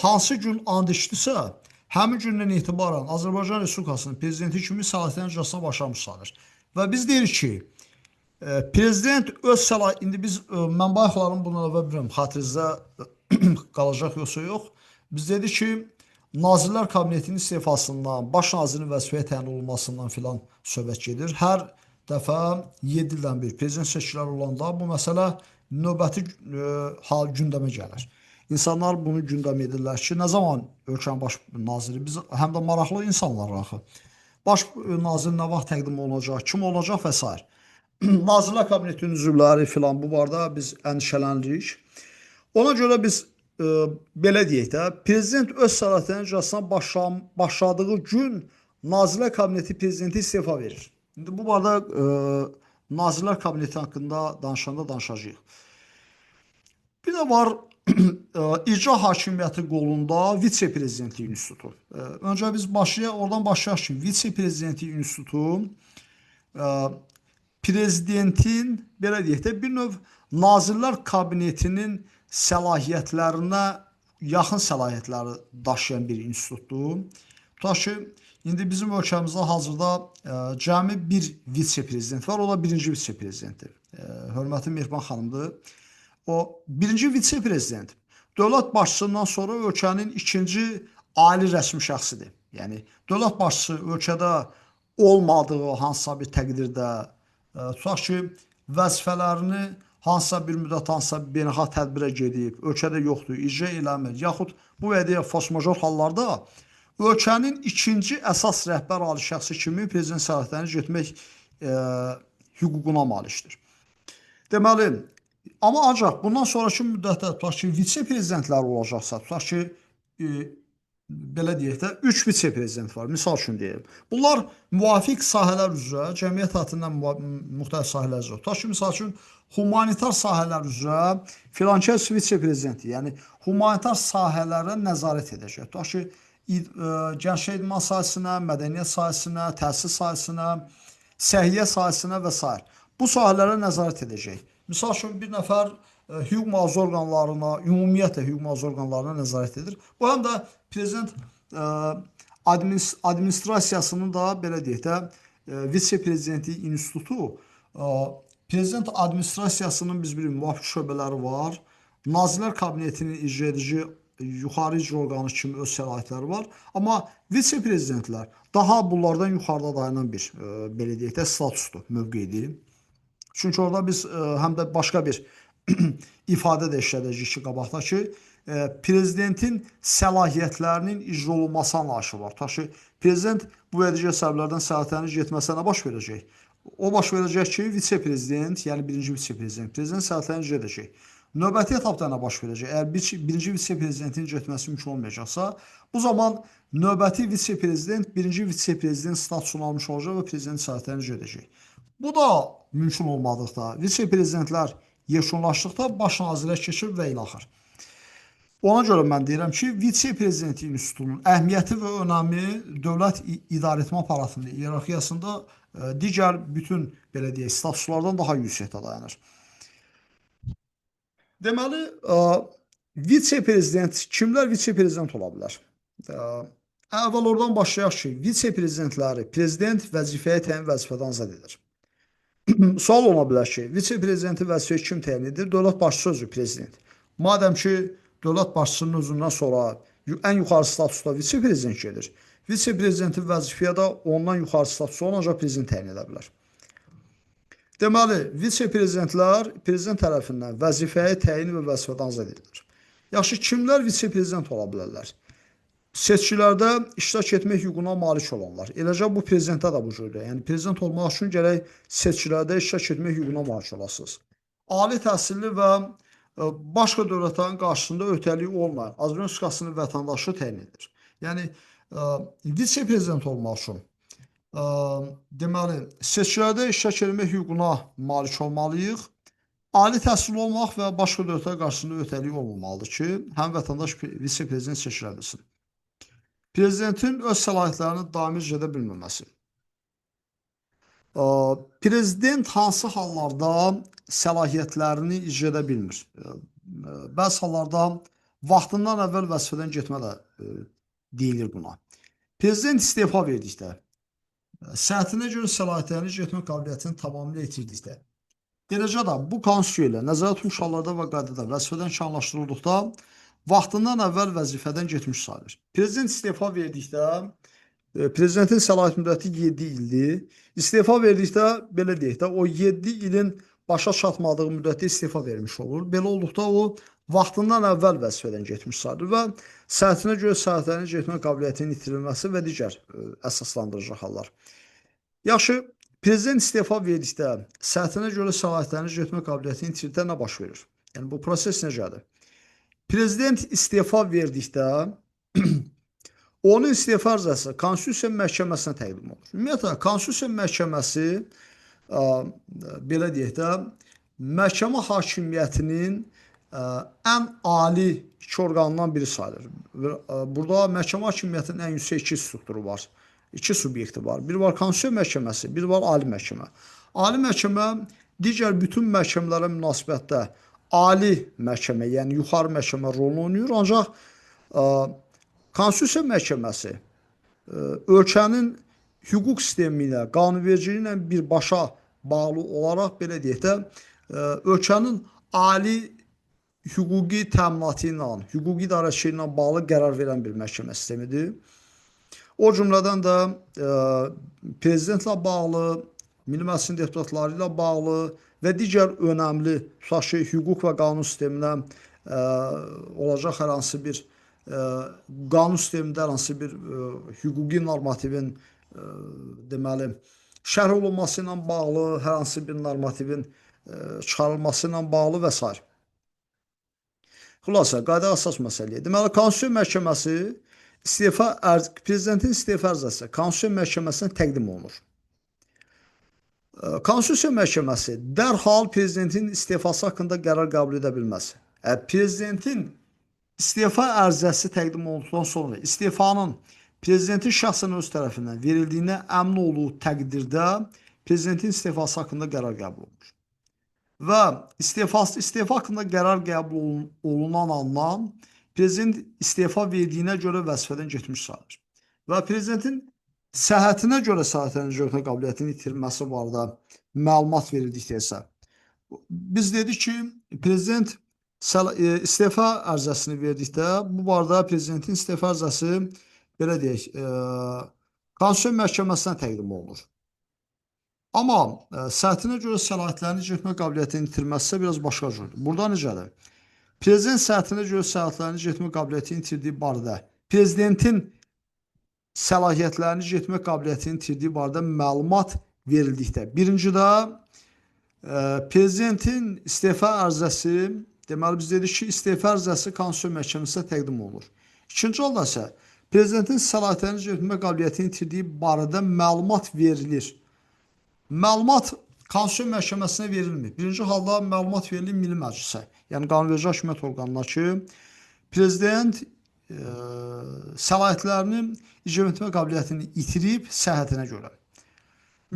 hansı gün and içdisə, həmin gündən etibarən Azərbaycan Respublikasının prezidenti kimi səlahiyyətlərin icrasına başlamış sayılır. Və biz deyirik ki, prezident öz səlahiyyətini, indi biz mən bayaqların bunu əvvəl bilmirəm, xatirinizdə qalacaq yoxsa yox. Biz dedik ki, Nazirlər Kabinetinin istefasından, baş nazirin vəzifəyə təyin olunmasından filan söhbət gedir. Hər dəfə 7 ildən bir prezident seçkiləri olanda bu məsələ növbəti hal gündəmə gəlir. İnsanlar bunu gündəm edirlər ki, nə zaman ölkənin baş naziri, biz həm də maraqlı insanlar axı. Baş nazir nə vaxt təqdim olunacaq, kim olacaq və s. Nazirlər Kabinetinin üzvləri filan bu barədə biz əndişələnirik. Ona görə biz belə deyək də, prezident öz səlahiyyətlərinin icrasına başladığı gün Nazirlər Kabineti prezidenti istefa verir. İndi bu barədə Nazirlər Kabineti haqqında danışanda danışacağıq. Bir də var icra hakimiyyəti qolunda vitse-prezidentlik institutu. Öncə biz oradan başlayaq ki, vitse-prezidentlik institutu prezidentin, belə deyək də, bir növ Nazirlər Kabinetinin səlahiyyətlərinə yaxın səlahiyyətləri daşıyan bir institutdur. Tutaq ki, indi bizim ölkəmizdə hazırda cəmi bir vitse-prezident var, o da birinci vitse-prezidentdir. Hörmətli Mehriban xanımdır. O birinci vitse-prezident dövlət başçısından sonra ölkənin ikinci ali rəsmi şəxsidir. Yəni, dövlət başçısı ölkədə olmadığı hansısa bir təqdirdə Tutaq ki, vəzifələrini hansısa bir müddət, hansısa beynəlxalq tədbirə gedib, ölkədə yoxdur, icra eləmir, yaxud bu və digər force majeure hallarda ölkənin ikinci əsas rəhbər ali şəxsi kimi prezident səlahiyyətlərini getmək hüququna malikdir. Deməli, amma ancaq bundan sonraki müddətdə tutaq ki, vitse-prezidentlər olacaqsa, tutaq ki, belə deyək də, 3 vitse-prezident var. Misal üçün deyim. Bunlar müvafiq sahələr üzrə, cəmiyyət həyatından müxtəlif sahələr üzrə. Tutaq ki, misal üçün, humanitar sahələr üzrə filankəs vitse-prezidenti, yəni humanitar sahələrə nəzarət edəcək. Tutaq ki, gənclər idman sahəsinə, mədəniyyət sahəsinə, təhsil sahəsinə, səhiyyə sahəsinə və s. Bu sahələrə nəzarət edəcək. Misal üçün, bir nəfər hüquq mühafizə orqanlarına, ümumiyyətlə hüquq mühafizə orqanlarına nəzarət edir. Bu həm də prezident administrasiyasının da, belə deyək də, vitse-prezidenti institutu, prezident administrasiyasının biz bilirik, müvafiq şöbələri var. Nazirlər Kabinetinin icra edici yuxarı icra orqanı kimi öz səlahiyyətləri var. Amma vitse-prezidentlər daha bunlardan yuxarıda dayanan bir, belə deyək də, statusdur, mövqeyidir. Çünki orada biz həm də başqa bir ifadə də işlədəcəyik ki, qabaqda ki, prezidentin səlahiyyətlərinin icra olunması anlayışı var. Tutaq ki, prezident bu və digər səbəblərdən səlahiyyətlərinin getməsinə nə baş verəcək? O baş verəcək ki, vitse-prezident, yəni birinci vitse-prezident, prezident səlahiyyətlərini icra edəcək. Növbəti etapda nə baş verəcək? Əgər birinci vitse-prezidentin getməsi mümkün olmayacaqsa, bu zaman növbəti vitse-prezident birinci vitse-prezident statusunu almış olacaq və prezident səlahiyyətlərini icra edəcək. Bu da mümkün olmadıqda, vitse-prezidentlər yekunlaşdıqda baş nazirə keçir və ilaxır. Ona görə mən deyirəm ki, vitse-prezidenti institutunun əhəmiyyəti və önəmi dövlət idarəetmə aparatının iyerarxiyasında digər bütün, belə deyək, statuslardan daha yüksəkdə dayanır. Deməli, vitse-prezident, kimlər vitse-prezident ola bilər? Əvvəl oradan başlayaq ki, vitse-prezidentləri prezident vəzifəyə təyin vəzifədən azad edir. Sual ola bilər ki, vitse-prezidenti vəzifəyə kim təyin edir? Dövlət başçısı özü prezident. Madəm ki, dövlət başçısının özündən sonra ən yuxarı statusda vitse-prezident gedir, vitse-prezidentin vəzifəyə də ondan yuxarı statusu olan ancaq prezident təyin edə bilər. Deməli, vitse-prezidentlər prezident tərəfindən vəzifəyə təyin və vəzifədən azad edilir. Yaxşı, kimlər vitse-prezident ola bilərlər? Seçkilərdə iştirak etmək hüququna malik olanlar. Eləcə bu prezidentdə də bu cürdür. Yəni prezident olmaq üçün gərək seçkilərdə iştirak etmək hüququna malik olasınız. Ali təhsilli və başqa dövlətlərin qarşısında öhdəliyi olmayan Azərbaycan Respublikasının vətəndaşı təyin edilir. Yəni vitse-prezident olmaq üçün deməli seçkilərdə iştirak etmək hüququna malik olmalıyıq. Ali təhsil olmaq və başqa dövlətlər qarşısında öhdəliyi olmamalıdır ki, həm vətəndaş vitse-prezident seçilə bilsin. Prezidentin öz səlahiyyətlərini daimi icra edə bilməməsi. Prezident hansı hallarda səlahiyyətlərini icra edə bilmir? Bəzi hallarda vaxtından əvvəl vəzifədən getmə də deyilir buna. Prezident istefa verdikdə, səhhətinə görə səlahiyyətlərini icra etmə qabiliyyətini tamamilə itirdikdə, eləcə də bu konstitusiya ilə nəzərdə tutulmuş hallarda və qaydada vəzifədən kənarlaşdırıldıqda vaxtından əvvəl vəzifədən getmiş sayılır. Prezident istefa verdikdə, prezidentin səlahiyyət müddəti 7 ildir. İstefa verdikdə, belə deyək də, o 7 ilin başa çatmadığı müddətdə istefa vermiş olur. Belə olduqda o, vaxtından əvvəl vəzifədən getmiş sayılır və səhhətinə görə səlahiyyətlərini icra etmə qabiliyyətinin itirilməsi və digər əsaslandırıcı hallar. Yaxşı, prezident istefa verdikdə, səhhətinə görə səlahiyyətlərini icra etmə qabiliyyətini itirdikdə nə baş verir? Yəni bu proses necədir? Prezident istefa verdikdə onun istefa ərizəsi Konstitusiya Məhkəməsinə təqdim olur. Ümumiyyətlə, Konstitusiya Məhkəməsi, belə deyək də, məhkəmə hakimiyyətinin ən ali iki orqanından biri sayılır. Burada məhkəmə hakimiyyətinin ən yüksək iki strukturu var, iki subyekti var. Biri var Konstitusiya Məhkəməsi, biri var Ali Məhkəmə. Ali Məhkəmə digər bütün məhkəmələrə münasibətdə ali məhkəmə, yəni yuxarı məhkəmə rolunu oynayır. Ancaq Konstitusiya Məhkəməsi ölkənin hüquq sistemi ilə, qanunvericiliyi ilə birbaşa bağlı olaraq, belə deyək də, ölkənin ali hüquqi təminatı ilə, hüquqi idarəçiliyi ilə bağlı qərar verən bir məhkəmə sistemidir. O cümlədən də prezidentlə bağlı, Milli Məclisin deputatları ilə bağlı və digər önəmli, tutaq ki, hüquq və qanun sisteminə olacaq hər hansı bir qanun sistemində hər hansı bir hüquqi normativin deməli şərh olunması ilə bağlı, hər hansı bir normativin çıxarılması ilə bağlı və s. Xülasə, qayda əsas məsələyə. Deməli, Konstitusiya Məhkəməsi prezidentin istefa ərizəsi Konstitusiya Məhkəməsinə təqdim olunur. Konstitusiya Məhkəməsi dərhal prezidentin istefası haqqında qərar qəbul edə bilməz. Prezidentin istefa ərizəsi təqdim olunduqdan sonra istefanın prezidentin şəxsən öz tərəfindən verildiyinə əmin olduğu təqdirdə prezidentin istefası haqqında qərar qəbul olunur. Və istefa haqqında qərar qəbul olunan andan prezident istefa verdiyinə görə vəzifədən getmiş sayılır. Və prezidentin səhhətinə görə səhhətinin icra etmə qabiliyyətinin itirilməsi barədə məlumat verildikdə isə biz dedik ki, prezident istefa ərizəsini verdikdə bu barədə prezidentin istefa ərizəsi belə deyək, Konstitusiya Məhkəməsinə təqdim olunur. Amma səhhətinə görə səlahiyyətlərini icra etmə qabiliyyətinin itirilməsi isə biraz başqa cürdür. Burada necədir? Prezident səhhətinə görə səlahiyyətlərini icra etmə qabiliyyətini itirdiyi barədə prezidentin səlahiyyətlərini icra etmə qabiliyyətini itirdiyi barədə məlumat verildikdə, birincidə prezidentin istefa ərizəsi, deməli biz dedik ki, istefa ərizəsi Konstitusiya Məhkəməsinə təqdim olunur. İkinci halda isə prezidentin səlahiyyətlərini icra etmə qabiliyyətini itirdiyi barədə məlumat verilir. Məlumat Konstitusiya Məhkəməsinə verilmir. Birinci halda məlumat verilir Milli Məclisə, yəni qanunverici hakimiyyət orqanına ki, prezident səlahiyyətlərini icra etmə qabiliyyətini itirib səhhətinə görə.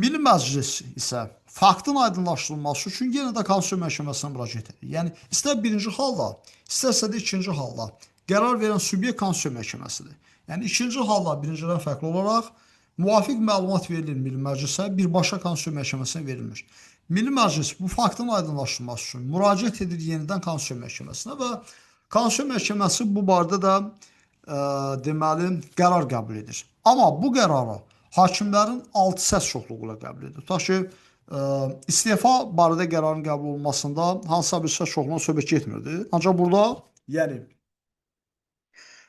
Milli Məclis isə faktın aydınlaşdırılması üçün yenə də Konstitusiya Məhkəməsinə müraciət edir. Yəni, istər birinci halda, istərsə də ikinci halda qərar verən subyekt Konstitusiya Məhkəməsidir. Yəni, ikinci halda birincidən fərqli olaraq müvafiq məlumat verilir Milli Məclisə, birbaşa Konstitusiya Məhkəməsinə verilmir. Milli Məclis bu faktın aydınlaşdırılması üçün müraciət edir yenidən Konstitusiya Məhkəməsinə və Konstitusiya Məhkəməsi bu barədə də deməli qərar qəbul edir. Amma bu qərarı hakimlərin 6 səs çoxluğu ilə qəbul edir. Tutaq ki, istefa barədə qərarın qəbul olunmasında hansısa bir səs çoxluğuna söhbət getmirdi. Ancaq burada, yəni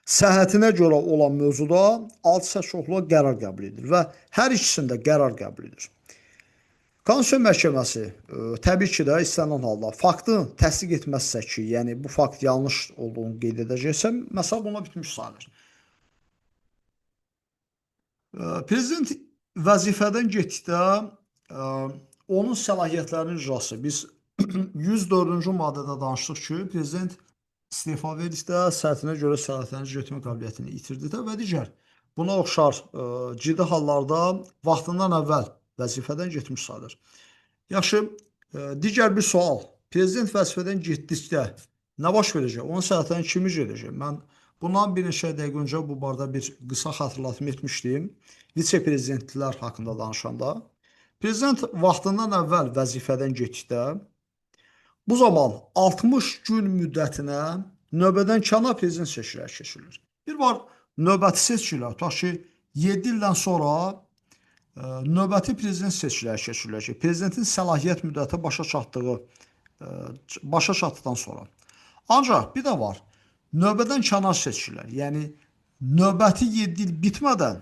səhhətinə görə olan mövzuda 6 səs çoxluğa qərar qəbul edir və hər ikisində qərar qəbul edir. Konstitusiya Məhkəməsi təbii ki də istənilən halda faktı təsdiq etməzsə ki, yəni bu fakt yanlış olduğunu qeyd edəcəksə, məsələ buna bitmiş sayılır. Prezident vəzifədən getdikdə onun səlahiyyətlərinin icrası. Biz 104-cü maddədə danışdıq ki, prezident istefa verdikdə səhhətinə görə səlahiyyətlərini icra etmə qabiliyyətini itirdikdə və digər buna oxşar ciddi hallarda vaxtından əvvəl vəzifədən getmiş sayılır. Yaxşı, digər bir sual. Prezident vəzifədən getdikdə nə baş verəcək? Onun səlahiyyətlərini kim icra edəcək? Mən bundan bir neçə dəqiqə öncə bu barədə bir qısa xatırlatma etmişdim. Vitse-prezidentlər haqqında danışanda. Prezident vaxtından əvvəl vəzifədən getdikdə bu zaman 60 gün müddətinə növbədən kənar prezident seçkiləri keçirilir. Bir var növbəti seçkilər, tutaq ki, 7 ildən sonra növbəti prezident seçkiləri keçiriləcək. Prezidentin səlahiyyət müddəti başa çatdıqdan sonra. Ancaq bir də var, növbədən kənar seçkilər, yəni növbəti 7 il bitmədən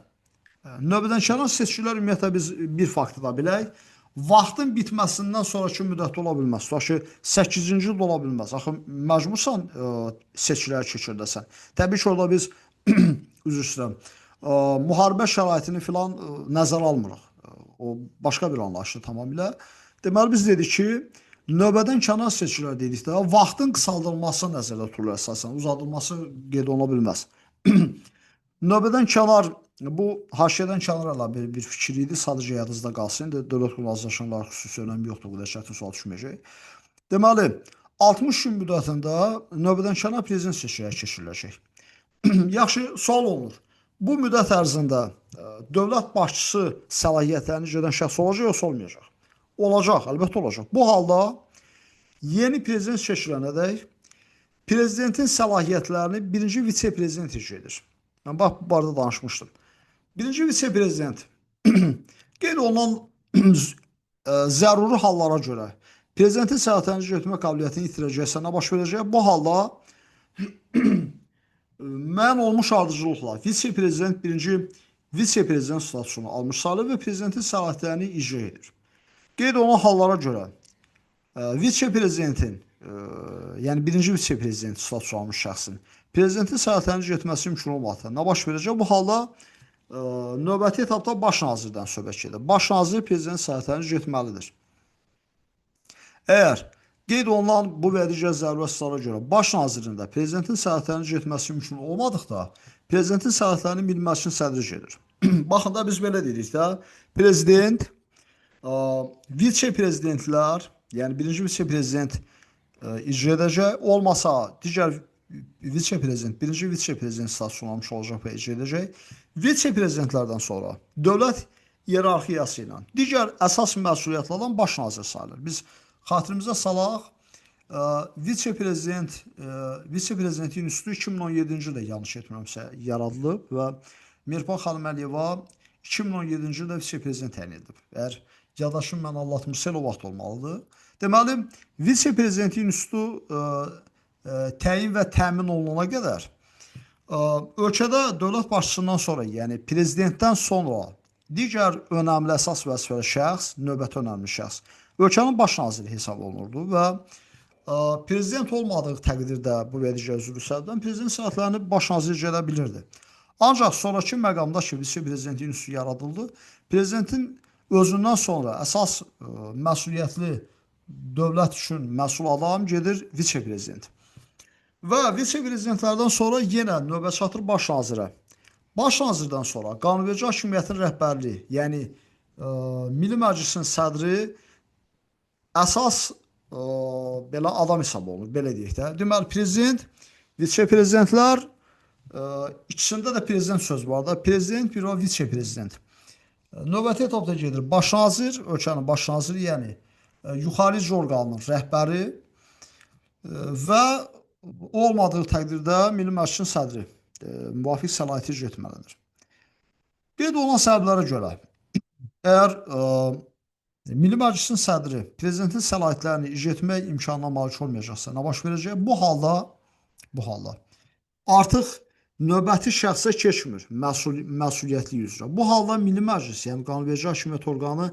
növbədən kənar seçkilər ümumiyyətlə biz bir faktı da bilək, vaxtın bitməsindən sonraki müddət ola bilməz. Tutaq ki, 8-ci il ola bilməz. Axı, məcbursan seçkiləri keçirdəsən. Təbii ki, orada biz üzr istəyirəm, müharibə şəraitini filan nəzərə almırıq. O başqa bir anlayışdır tamamilə. Deməli, biz dedik ki, növbədən kənar seçkilər dedikdə vaxtın qısaldılması nəzərdə tutulur əsasən, uzadılması qeyd oluna bilməz. Növbədən kənar, bu haşiyədən kənara bir fikir idi, sadəcə yadınızda qalsın. Dövlət qurulu azlaşanlar xüsusi önəmi yoxdur, bu da çətin sual düşməyəcək. Deməli, 60 gün müddətində növbədən kənar prezident seçkiləri keçiriləcək. Yaxşı, sual olunur. Bu müddət ərzində dövlət başçısı səlahiyyətlərini icra edən şəxs olacaq, yoxsa olmayacaq? Olacaq, əlbəttə olacaq. Bu halda yeni prezident seçilənədək prezidentin səlahiyyətlərini birinci vitse-prezident icra edir. Mən bax, bu barədə danışmışdım. Birinci vitse-prezident qeyd olunan zəruri hallara görə prezidentin səyahətlərini icra etmə qabiliyyətini itirəcəksə nə baş verəcək? Bu halda müəyyən olmuş ardıcılıqla vitse-prezident birinci vitse-prezident statusunu almış sayılır və prezidentin səlahiyyətlərini icra edir. Qeyd olunan hallara görə vitse-prezidentin, yəni birinci vitse-prezident statusu almış şəxsin prezidentin səlahiyyətlərini icra etməsi mümkün olmadıqda nə baş verəcək? Bu halda növbəti etapda baş nazirdən söhbət gedir. Baş nazir prezident səlahiyyətlərini icra etməlidir. Əgər qeyd olunan bu və digər zəruri əsaslara görə baş nazirin də prezidentin səlahiyyətlərini icra etməsi mümkün olmadıqda, prezidentin səlahiyyətlərinin bilinməsi üçün sədri gedir. Baxın da biz belə deyirik də, prezident, vitse-prezidentlər, yəni birinci vitse-prezident icra edəcək, olmasa digər vitse-prezident, birinci vitse-prezident statusunu almış olacaq və icra edəcək. Vitse-prezidentlərdən sonra dövlət iyerarxiyası ilə digər əsas məsuliyyətli olan baş nazir sayılır. Biz xatirimizə salaq, vitse-prezidentin institutu 2017-ci ildə yanlış etmirəmsə yaradılıb və Mirpan xanım Əliyeva 2017-ci ildə vitse-prezident təyin edilib. Əgər yaddaşım mən anlatmışsa elə o vaxt olmalıdır. Deməli, vitse-prezidentin institutu təyin və təmin olunana qədər ölkədə dövlət başçısından sonra, yəni prezidentdən sonra digər önəmli əsas vəzifəli şəxs, növbəti önəmli şəxs ölkənin baş naziri hesab olunurdu və prezident olmadığı təqdirdə bu vericiyə üzrü səbəbdən prezident səlahiyyətlərini baş nazir icra edə bilirdi. Ancaq sonrakı məqamda ki, vitse-prezidentin institutu yaradıldı, prezidentin özündən sonra əsas məsuliyyətli dövlət üçün məsul adam gedir vitse-prezident. Və vitse-prezidentlərdən sonra yenə növbə çatır baş nazirə. Baş nazirdən sonra qanunverici hakimiyyətin rəhbərliyi, yəni Milli Məclisin sədri əsas belə adam hesab olunur, belə deyək də. Deməli, prezident, vitse-prezidentlər, ikisində də prezident söz var da, prezident bir o vitse-prezident. Növbəti etapda gedir baş nazir, ölkənin baş naziri, yəni yuxarı icra orqanının rəhbəri və olmadığı təqdirdə Milli Məclisin sədri müvafiq səlahiyyəti icra etməlidir. Qeyd olunan səbəblərə görə, əgər Milli Məclisin sədri prezidentin səlahiyyətlərini icra etmək imkanına malik olmayacaqsa, nə baş verəcək? Bu halda artıq növbəti şəxsə keçmir məsuliyyətli üzrə. Bu halda Milli Məclis, yəni qanunverici hakimiyyət orqanı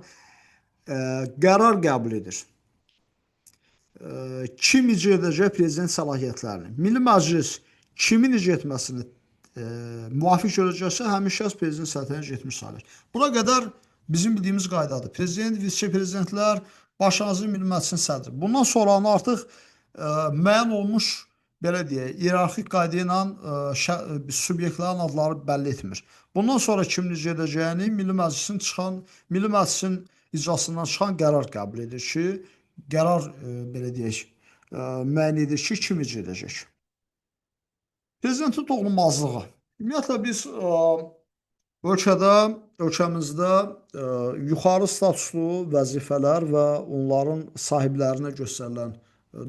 qərar qəbul edir. Kim icra edəcək prezident səlahiyyətlərini? Milli Məclis kimin icra etməsini müvafiq görəcəksə, həmin şəxs prezident səlahiyyətlərini icra etmiş sayılır. Buna qədər bizim bildiyimiz qaydadır. Prezident, vitse-prezidentlər, baş nazir, Milli Məclisin sədri. Bundan sonranı artıq müəyyən olmuş, belə deyək, iyerarxik qayda ilə subyektlərin adları bəlli etmir. Bundan sonra kimin icra edəcəyini Milli Məclisin icrasından çıxan qərar qəbul edir ki, qərar belə deyək, müəyyən edir ki, kim icra edəcək. Prezidentin toxunulmazlığı. Ümumiyyətlə biz ölkəmizdə yuxarı statuslu vəzifələr və onların sahiblərinə göstərilən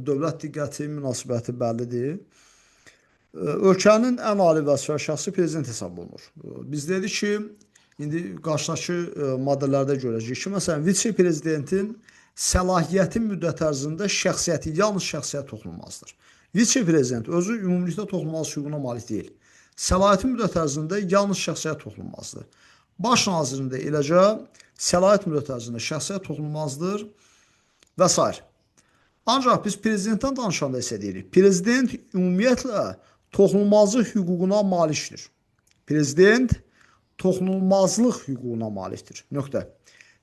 dövlət diqqəti, münasibəti bəllidir. Ölkənin ən ali vəzifəli şəxsi prezident hesab olunur. Biz dedik ki, indi qarşıdakı maddələrdə görəcəyik ki, məsələn, vitse-prezidentin səlahiyyəti müddət ərzində şəxsiyyəti, yalnız şəxsiyyət toxunulmazdır. Vitse-prezident özü ümumilikdə toxunulmaz hüququna malik deyil. Səlahiyyəti müddət ərzində yalnız şəxsiyyət toxunulmazdır. Baş nazirin də eləcə səlahiyyət müddət ərzində şəxsiyyət toxunulmazdır və s. Ancaq biz prezidentdən danışanda isə deyirik, prezident ümumiyyətlə toxunulmazlıq hüququna malikdir. Prezident toxunulmazlıq hüququna malikdir. Nöqtə.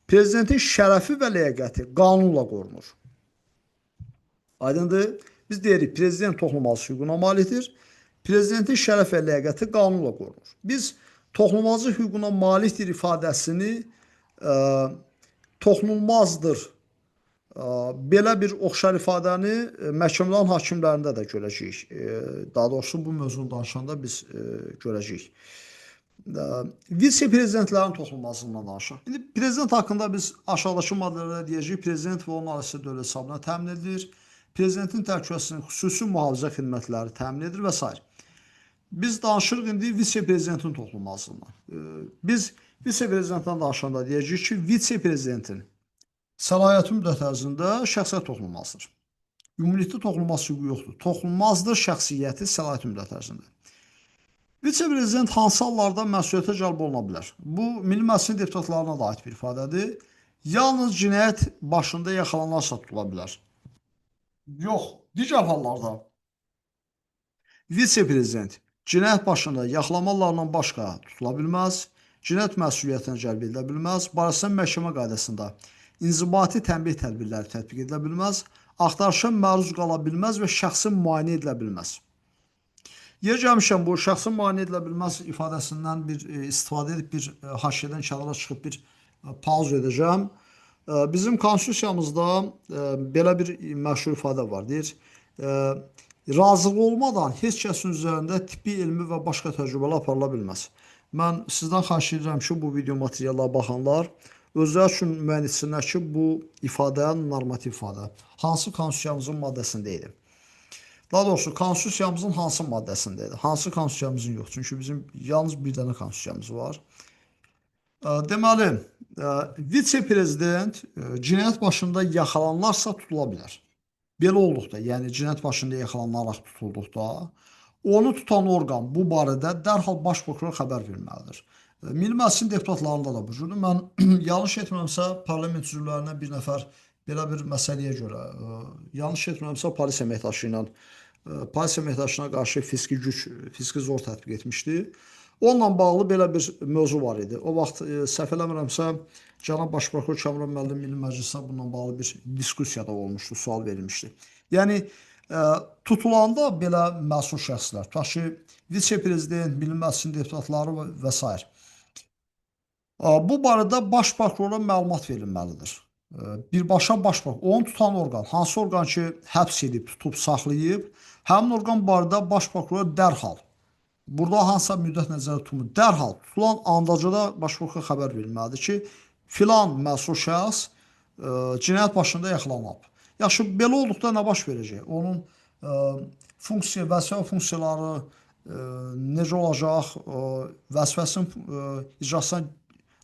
Prezidentin şərəfi və ləyaqəti qanunla qorunur. Aydındır? Biz deyirik, prezident toxunulmazlıq hüququna malikdir. Prezidentin şərəf və ləyaqəti qanunla qorunur. Biz toxunulmazlıq hüququna malikdir ifadəsini toxunulmazdır. Belə bir oxşar ifadəni məhkəmələrin hakimlərində də görəcəyik. Daha doğrusu bu mövzunu danışanda biz görəcəyik. Vitse-prezidentlərin toxunulmazlığından danışaq. İndi prezident haqqında biz aşağıdakı maddələrdə deyəcəyik. Prezident və onun ailesi dövlət hesabına təmin edilir. Prezidentin təhlükəsizliyinin xüsusi mühafizə xidmətləri təmin edilir və s. Biz danışırıq indi vitse-prezidentin toxunulmazlığından. Biz vitse-prezidentdən danışanda deyəcəyik ki, vitse-prezidentin Səlahiyyəti müddət ərzində şəxsiyyət toxunulmazdır. Ümumilikdə toxunulmaz hüququ yoxdur. Toxunulmazdır şəxsiyyəti səlahiyyəti müddət ərzində. Vitse-prezident hansı hallarda məsuliyyətə cəlb oluna bilər? Bu, Milli Məclisin deputatlarına da aid bir ifadədir. Yalnız cinayət başında yaxalanarsa tutula bilər. Yox, digər hallarda vitse-prezident cinayət başında yaxlamalarla başqa tutula bilməz, cinayət məsuliyyətinə cəlb edilə bilməz, barəsində məhkəmə qaydasında inzibati tənbih tədbirləri tətbiq edilə bilməz, axtarışa məruz qala bilməz və şəxsi müayinə edilə bilməz. Yer gəlmişəm, bu şəxsi müayinə edilə bilməz ifadəsindən bir istifadə edib bir haşiyədən kənara çıxıb bir pauz edəcəm. Bizim konstitusiyamızda belə bir məşhur ifadə var. Deyir, razılıq olmadan heç kəsin üzərində tibbi, elmi və başqa təcrübələr aparıla bilməz. Mən sizdən xahiş edirəm ki, bu video materiallara baxanlar özləri üçün müəyyən etsinlər ki, bu ifadə normativ ifadə hansı konstitusiyamızın maddəsində idi? Daha doğrusu konstitusiyamızın hansı maddəsində idi? Hansı konstitusiyamızın yox? Çünki bizim yalnız bir dənə konstitusiyamız var. Deməli, vitse-prezident cinayət başında yaxalanlarsa tutula bilər. Belə olduqda, yəni cinayət başında yaxalanaraq tutulduqda, onu tutan orqan bu barədə dərhal baş prokurora xəbər verməlidir. Milli Məclisin deputatlarında da bu cürdür. Mən yanlış etmirəmsə, parlament üzvlərinə bir nəfər belə bir məsələyə görə, yanlış etmirəmsə, polis əməkdaşına qarşı fiziki zor tətbiq etmişdi. Onunla bağlı belə bir mövzu var idi. O vaxt səhv eləmirəmsə, cənab baş prokuror Kamran müəllim Milli Məclisə bununla bağlı bir diskussiya da olmuşdu, sual verilmişdi. Yəni tutulanda belə məsul şəxslər, tutaq ki, vitse-prezident, Milli Məclisin deputatları və s. Bu barədə baş prokurora məlumat verilməlidir. Birbaşa baş prokuror, onu tutan orqan, hansı orqan ki, həbs edib, tutub, saxlayıb, həmin orqan barədə baş prokurora dərhal, burada hansısa müddət nəzərdə tutulmur, dərhal tutulan andacada baş prokurora xəbər verilməlidir ki, filan məsul şəxs cinayət başında yaxalanıb. Yaxşı, belə olduqda nə baş verəcək? Onun vəzifə funksiyaları necə olacaq? Vəzifəsinin icrasına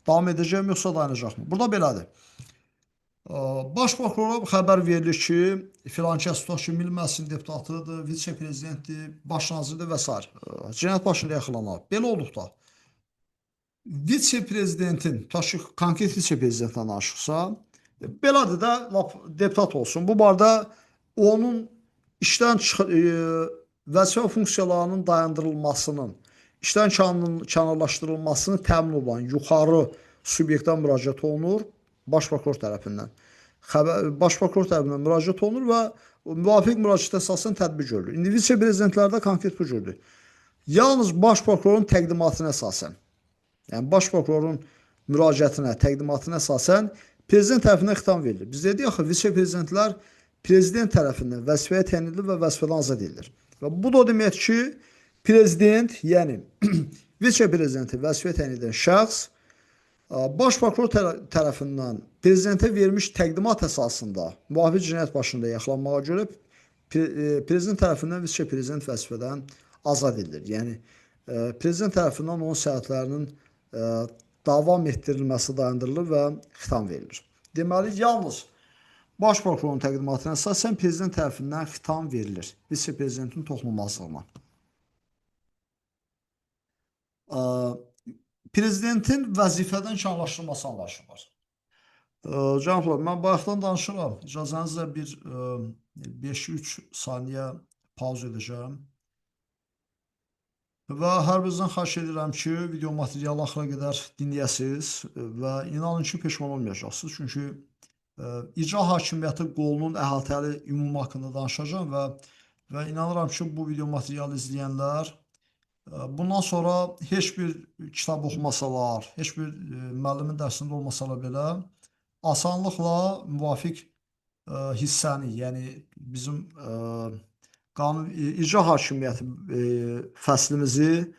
davam edəcəkmi, yoxsa dayanacaqmı? Burada belədir. Baş prokurora xəbər verilir ki, filan kəs tutaq ki, Milli Məclisin deputatıdır, vitse-prezidentdir, baş nazirdir və s. Cinayət başında yaxalanıb. Belə olduqda, vitse-prezidentin, tutaq ki, konkret vitse-prezidentlə danışıqsa, belədir də, deputat olsun. Bu barədə onun işdən vəzifə funksiyalarının dayandırılmasının, işdən kənarlaşdırılmasını təmin olan yuxarı subyektdən müraciət olunur, baş prokuror tərəfindən. Baş prokuror tərəfindən müraciət olunur və müvafiq müraciətə əsasən tədbir görülür. İndi vitse-prezidentlərdə konkret bu cürdür. Yalnız baş prokurorun təqdimatına əsasən, yəni baş prokurorun müraciətinə, təqdimatına əsasən prezident tərəfindən xitam verilir. Biz dedik axı, vitse-prezidentlər prezident tərəfindən vəzifəyə təyin edilir və vəzifədən azad edilir. Və bu da o deməkdir ki, prezident, yəni vitse-prezidenti vəzifəyə təyin edən şəxs baş prokuror tərəfindən prezidentə verilmiş təqdimat əsasında müvafiq cinayət başında yaxalanmağa görə prezident tərəfindən vitse-prezident vəzifədən azad edilir. Yəni prezident tərəfindən onun səlahiyyətlərinin davam etdirilməsi dayandırılır və xitam verilir. Deməli, yalnız baş prokurorun təqdimatına əsasən prezident tərəfindən xitam verilir vitse-prezidentin toxunulmazlığına. Prezidentin vəzifədən kənarlaşdırılması anlayışı var. Cənablar, mən bayaqdan danışıram. İcazənizlə bir 5-3 saniyə pauz edəcəm. Və hər birinizdən xahiş edirəm ki, video materialı axıra qədər dinləyəsiniz və inanın ki, peşman olmayacaqsınız. Çünki icra hakimiyyəti qolunun əhatəli ümumi haqqında danışacağım və inanıram ki, bu video materialı izləyənlər bundan sonra heç bir kitab oxumasalar, heç bir müəllimin dərsində olmasalar belə asanlıqla müvafiq hissəni, yəni bizim icra hakimiyyəti fəslimizi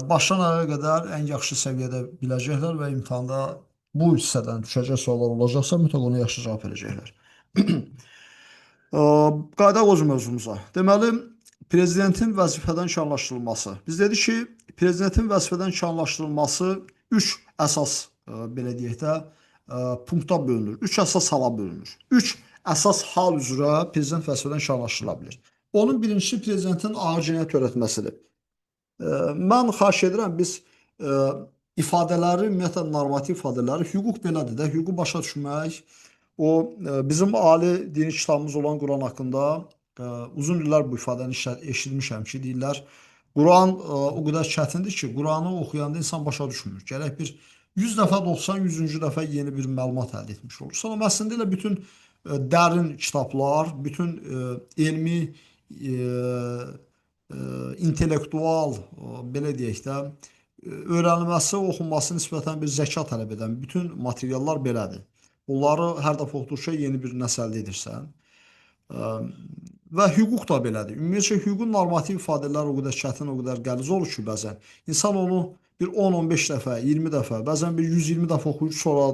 başdan ayağa qədər ən yaxşı səviyyədə biləcəklər və imtahanda bu hissədən düşəcək suallar olacaqsa, mütləq ona yaxşı cavab verəcəklər. Qayıdaq o mövzumuza. Deməli, prezidentin vəzifədən kənarlaşdırılması. Biz dedik ki, prezidentin vəzifədən kənarlaşdırılması 3 əsas, belə deyək də, punkta bölünür. 3 əsas hala bölünür. 3 əsas hal üzrə prezident vəzifədən kənarlaşdırıla bilər. Onun birincisi prezidentin ağır cinayət törətməsidir. Mən xahiş edirəm biz ifadələri, ümumiyyətlə normativ ifadələri, hüquq belədir də, hüququ başa düşmək, o bizim ali dini kitabımız olan Quran haqqında uzun illər bu ifadəni eşitmişəm ki, deyirlər, Quran o qədər çətindir ki, Quranı oxuyanda insan başa düşmür. Gərək bir 100 dəfə də olsa 100-cü dəfə yeni bir məlumat əldə etmiş olursan. Amma əslində elə bütün dərin kitablar, bütün elmi intellektual, belə deyək də, öyrənilməsi, oxunması nisbətən bir zəka tələb edən bütün materiallar belədir. Onları hər dəfə oxuduqca yeni bir nəsə əldə edirsən. Və hüquq da belədir. Ümumiyyətcə hüququn normativ ifadələri o qədər çətin, o qədər qəliz olur ki, bəzən insan onu bir 10-15 dəfə, 20 dəfə, bəzən bir 120 dəfə oxuyub sonra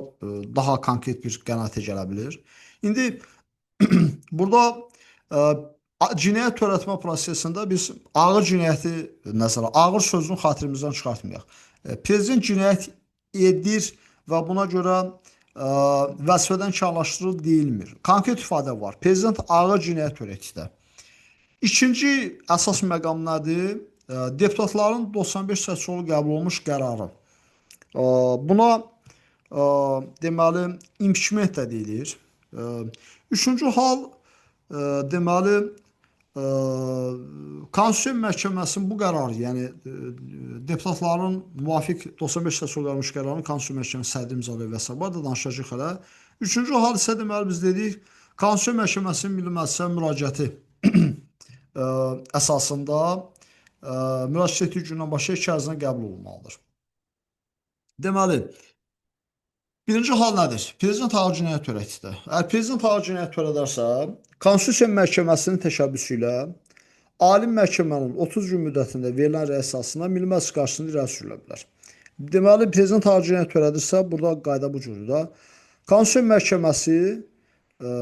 daha konkret bir qənaətə gələ bilir. İndi burada cinayət törətmə prosesində biz ağır cinayəti nəzərə, ağır sözünü xatirimizdən çıxartmayaq. Prezident cinayət edir və buna görə vəzifədən kənarlaşdırılır deyilmir. Konkret ifadə var. Prezident ağır cinayət törətdikdə. İkinci əsas məqam nədir? Deputatların 95 səs yolu qəbul olmuş qərarı. Buna deməli impeachment də deyilir. Üçüncü hal deməli Konstitusiya Məhkəməsinin bu qərarı, yəni deputatların müvafiq 95 səs yolu qalmış qərarını Konstitusiya Məhkəməsi sədri imzalayır və s. da danışacağıq hələ. Üçüncü hal isə deməli biz dedik, Konstitusiya Məhkəməsinin Milli Məclisə müraciəti əsasında müraciət etdiyi gündən başlayaraq 2 ərzində qəbul olunmalıdır. Deməli, birinci hal nədir? Prezident ağır cinayət törətdikdə. Əgər prezident ağır cinayət törədərsə, Konstitusiya Məhkəməsinin təşəbbüsü ilə Ali Məhkəmənin 30 gün müddətində verilən rəy əsasında Milli Məclis qarşısında irəli sürülə bilər. Deməli, prezident ağır cinayət törədirsə, burada qayda bu cürdür da. Konstitusiya Məhkəməsi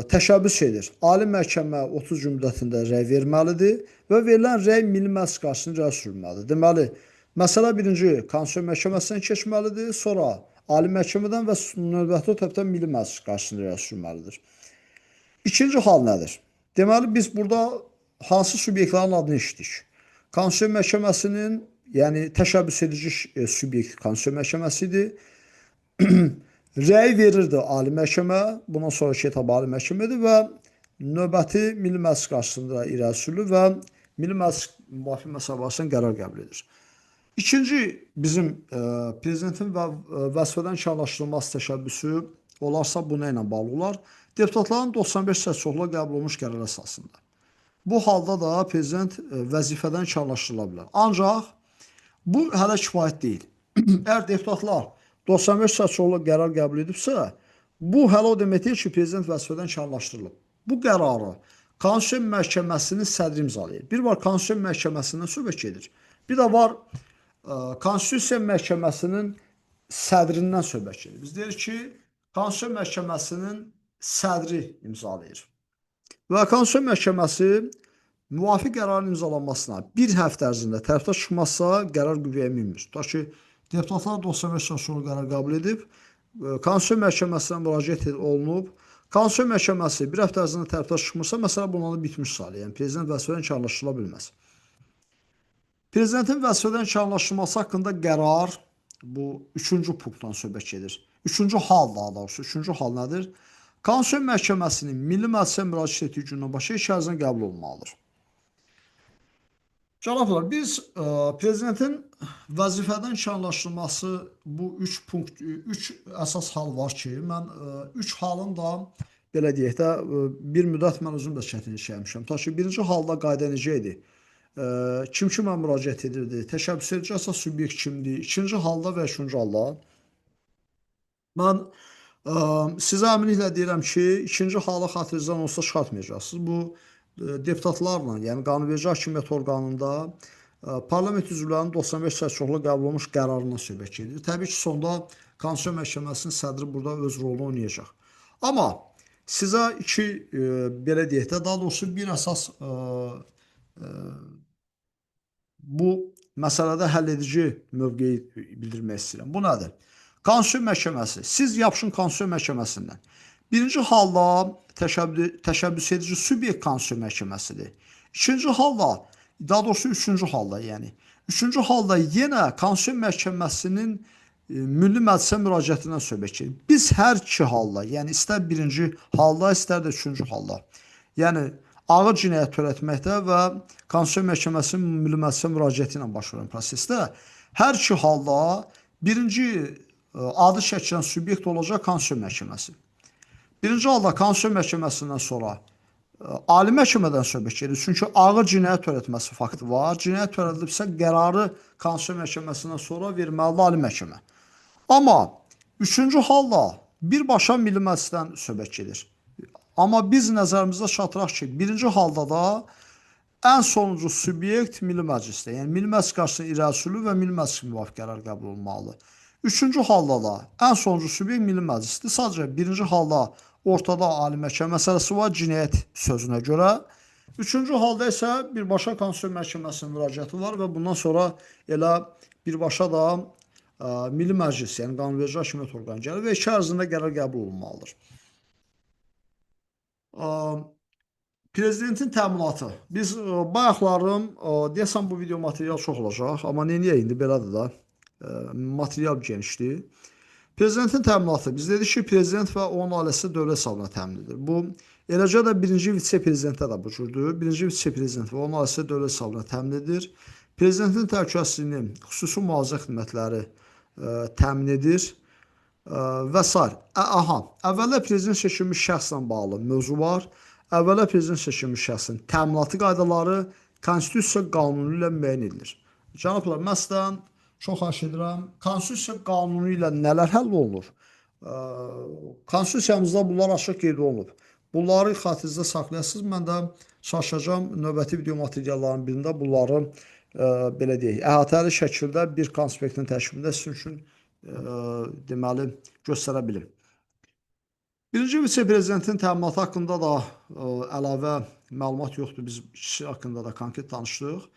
təşəbbüs edir. Ali Məhkəmə 30 gün müddətində rəy verməlidir və verilən rəy Milli Məclis qarşısında irəli sürülməlidir. Deməli, məsələ birinci Konstitusiya Məhkəməsindən keçməlidir, sonra Ali Məhkəmədən və növbəti tərəfdən Milli Məclis qarşısında irəli sürülməlidir. İkinci hal nədir? Deməli, biz burada hansı subyektlərin adını eşitdik? Konstitusiya Məhkəməsinin, yəni təşəbbüs edici subyekt Konstitusiya Məhkəməsidir. Rəy verirdi Ali Məhkəmə, bundan sonraki etap Ali Məhkəmədir və növbəti Milli Məclis qarşısında irəli sürülür və Milli Məclis müvafiq məsələ barəsində qərar qəbul edir. İkinci bizim prezidentin və vəzifədən kənarlaşdırılması təşəbbüsü olarsa bu nə ilə bağlı olar? Deputatların 95 səs çoxluğu qəbul olmuş qərar əsasında. Bu halda da prezident vəzifədən kənarlaşdırıla bilər. Ancaq bu hələ kifayət deyil. Əgər deputatlar 95 səs çoxluğu qərar qəbul edibsə, bu hələ o demək deyil ki, prezident vəzifədən kənarlaşdırılıb. Bu qərarı Konstitusiya Məhkəməsinin sədri imzalayır. Bir var Konstitusiya Məhkəməsindən söhbət gedir. Bir də var Konstitusiya Məhkəməsinin sədrindən söhbət gedir. Biz deyirik ki, Konstitusiya Məhkəməsinin sədri imzalayır. Və Konstitusiya Məhkəməsi müvafiq qərarın imzalanmasına bir həftə ərzində tərəfdaş çıxmazsa qərar qüvvəyə minmir. Tutaq ki, deputatlar 95 səs çoxluğu qərar qəbul edib, Konstitusiya Məhkəməsinə müraciət olunub, Konstitusiya Məhkəməsi bir həftə ərzində tərəfdaş çıxmırsa, məsələ bununla bitmiş sayılır. Yəni prezident vəzifədən kənarlaşdırıla bilməz. Prezidentin vəzifədən kənarlaşdırılması haqqında qərar bu üçüncü punktdan söhbət gedir. Üçüncü hal daha doğrusu. Üçüncü hal nədir? Konstitusiya Məhkəməsinin Milli Məclisə müraciət etdiyi gündən başlayaraq 2 ərzində qəbul olunmalıdır. Cənablar, biz prezidentin vəzifədən kənarlaşdırılması bu 3 əsas hal var ki, mən 3 halın da belə deyək də bir müddət mən özüm də çətinlik çəkmişəm. Ta ki, birinci halda qayda necə idi? Kim kimə müraciət edirdi? Təşəbbüs edici əsas subyekt kimdir? İkinci halda və üçüncü halda mən sizə əminliklə deyirəm ki, ikinci halı xatirinizdən olsa çıxartmayacaqsınız. Bu deputatlarla, yəni qanunverici hakimiyyət orqanında parlament üzvlərinin 95 səs çoxluğu qəbul olmuş qərarından söhbət gedir. Təbii ki, sonda Konstitusiya Məhkəməsinin sədri burada öz rolunu oynayacaq. Amma sizə belə deyək də, daha doğrusu bir əsas bu məsələdə həll edici mövqeyi bildirmək istəyirəm. Bu nədir? Konstitusiya Məhkəməsi. Siz yapışın Konstitusiya Məhkəməsindən. Birinci halda təşəbbüs edici subyekt Konstitusiya Məhkəməsidir. İkinci halda, daha doğrusu üçüncü halda yəni. Üçüncü halda yenə Konstitusiya Məhkəməsinin Milli Məclisə müraciətindən söhbət gedir. Biz hər iki halda, yəni istər birinci halda, istər də üçüncü halda, yəni ağır cinayət törətməkdə və Konstitusiya Məhkəməsinin Milli Məclisə müraciəti ilə baş verən prosesdə hər iki halda birinci adı çəkilən subyekt olacaq Konstitusiya Məhkəməsi. Birinci halda Konstitusiya Məhkəməsindən sonra Ali Məhkəmədən söhbət gedir. Çünki ağır cinayət törətməsi faktı var. Cinayət törədilibsə qərarı Konstitusiya Məhkəməsindən sonra verməlidir Ali Məhkəmə. Amma üçüncü halda birbaşa Milli Məclisdən söhbət gedir. Amma biz nəzərimizdə çatdıraq ki, birinci halda da ən sonuncu subyekt Milli Məclisdir. Yəni Milli Məclis qarşısında irəli sürülür və Milli Məclis müvafiq qərar qəbul olunmalıdır. Üçüncü halda da ən sonuncu subyekt Milli Məclisdir. Sadəcə birinci halda ortada Ali Məhkəmə məsələsi var cinayət sözünə görə. Üçüncü halda isə birbaşa Konstitusiya Məhkəməsinin müraciəti var və bundan sonra elə birbaşa da Milli Məclis, yəni qanunverici hakimiyyət orqanı gəlir və iki ərzində qərar qəbul olunmalıdır. Prezidentin təminatı. Biz bayaqlarım, deyəsən bu video material çox olacaq, amma neyəyə indi belədir da, material genişdir. Prezidentin təminatı. Biz dedik ki, prezident və onun ailəsi dövlət hesabına təmin edilir. Bu, eləcə də birinci vitse-prezidentə də bu cürdür. Birinci vitse-prezident və onun ailəsi dövlət hesabına təmin edilir. Prezidentin təhlükəsizliyini xüsusi mühafizə xidmətləri təmin edir və s. Əvvəllər prezident seçilmiş şəxslə bağlı mövzu var. Əvvəllər prezident seçilmiş şəxsin təminatı qaydaları Konstitusiya qanunu ilə müəyyən edilir. Cənablar, məsələn, çox xahiş edirəm, Konstitusiya qanunu ilə nələr həll olunur? Konstitusiyamızda bunlar açıq qeyd olunub. Bunları xatirinizdə saxlayasınız. Mən də çalışacağam növbəti video materiallarının birində bunları belə deyək, əhatəli şəkildə bir konspektin təşkilində sizin üçün deməli göstərə bilim. Birinci vitse-prezidentin təminatı haqqında da əlavə məlumat yoxdur. Biz ikisi haqqında da konkret danışdıq.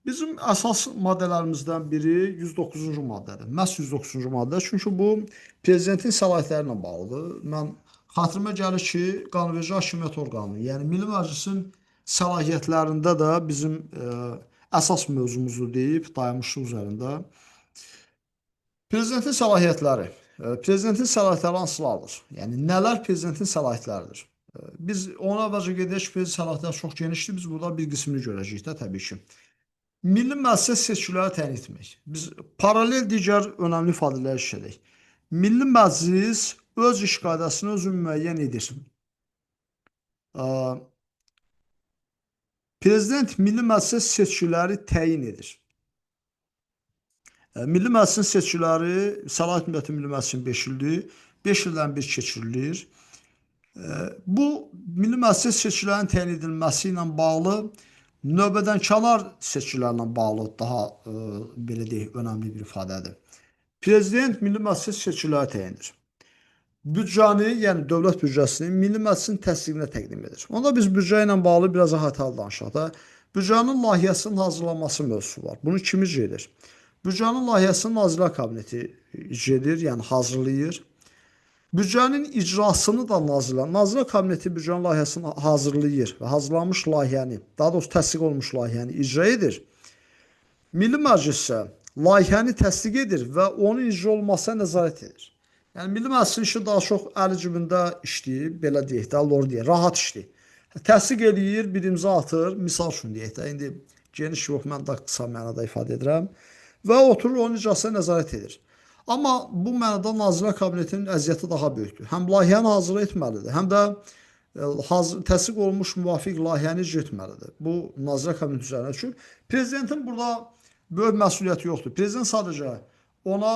Bizim əsas maddələrimizdən biri 109-cu maddədir. Məhz 109-cu maddə. Çünki bu prezidentin səlahiyyətləri ilə bağlıdır. Mən xatirimə gəlir ki, qanunverici hakimiyyət orqanı, yəni Milli Məclisin səlahiyyətlərində də bizim əsas mövzumuzu deyib dayanmışlıq üzərində. Prezidentin səlahiyyətləri. Prezidentin səlahiyyətləri hansılardır? Yəni nələr prezidentin səlahiyyətləridir? Biz ona əvvəlcə qeyd edək ki, prezident səlahiyyətləri çox genişdir. Biz burada bir qismini görəcəyik də təbii ki. Milli Məclisə seçkiləri təyin etmək. Biz paralel digər önəmli ifadələri işlədək. Milli Məclis öz iş qaydasını özü müəyyən edir. Prezident Milli Məclisə seçkiləri təyin edir. Milli Məclisin seçkiləri, səlahiyyət müddəti Milli Məclisin 5 ildir. 5 ildən bir keçirilir. Bu, Milli Məclisə seçkilərin təyin edilməsi ilə bağlı növbədənkənar seçkilərlə bağlı daha belə deyək, önəmli bir ifadədir. Prezident Milli Məclisə seçkiləri təyin edir. Büdcəni, yəni dövlət büdcəsini Milli Məclisin təsdiqinə təqdim edir. Onda biz büdcə ilə bağlı biraz əhatəli danışaq da. Büdcənin layihəsinin hazırlanması mövzusu var. Bunu kim icra edir? Büdcənin layihəsini Nazirlər Kabineti icra edir, yəni hazırlayır. Büdcənin icrasını da Nazirlər Kabineti büdcənin layihəsini hazırlayır və hazırlanmış layihəni, daha doğrusu təsdiq olunmuş layihəni icra edir. Milli Məclis isə layihəni təsdiq edir və onun icra olmasına nəzarət edir. Yəni Milli Məclisin işi daha çox əli cibində işləyir, belə deyək də, rahat işləyir. Təsdiq eləyir, bir imza atır, misal üçün deyək də, indi geniş yox, mən də qısa mənada ifadə edirəm və oturur onun icrasına nəzarət edir. Amma bu mənada Nazirlər Kabinetinin əziyyəti daha böyükdür. Həm layihəni hazır etməlidir, həm də təsdiq olunmuş müvafiq layihəni icra etməlidir. Bu Nazirlər Kabineti üzərinə düşür. Prezidentin burada böyük məsuliyyəti yoxdur. Prezident sadəcə ona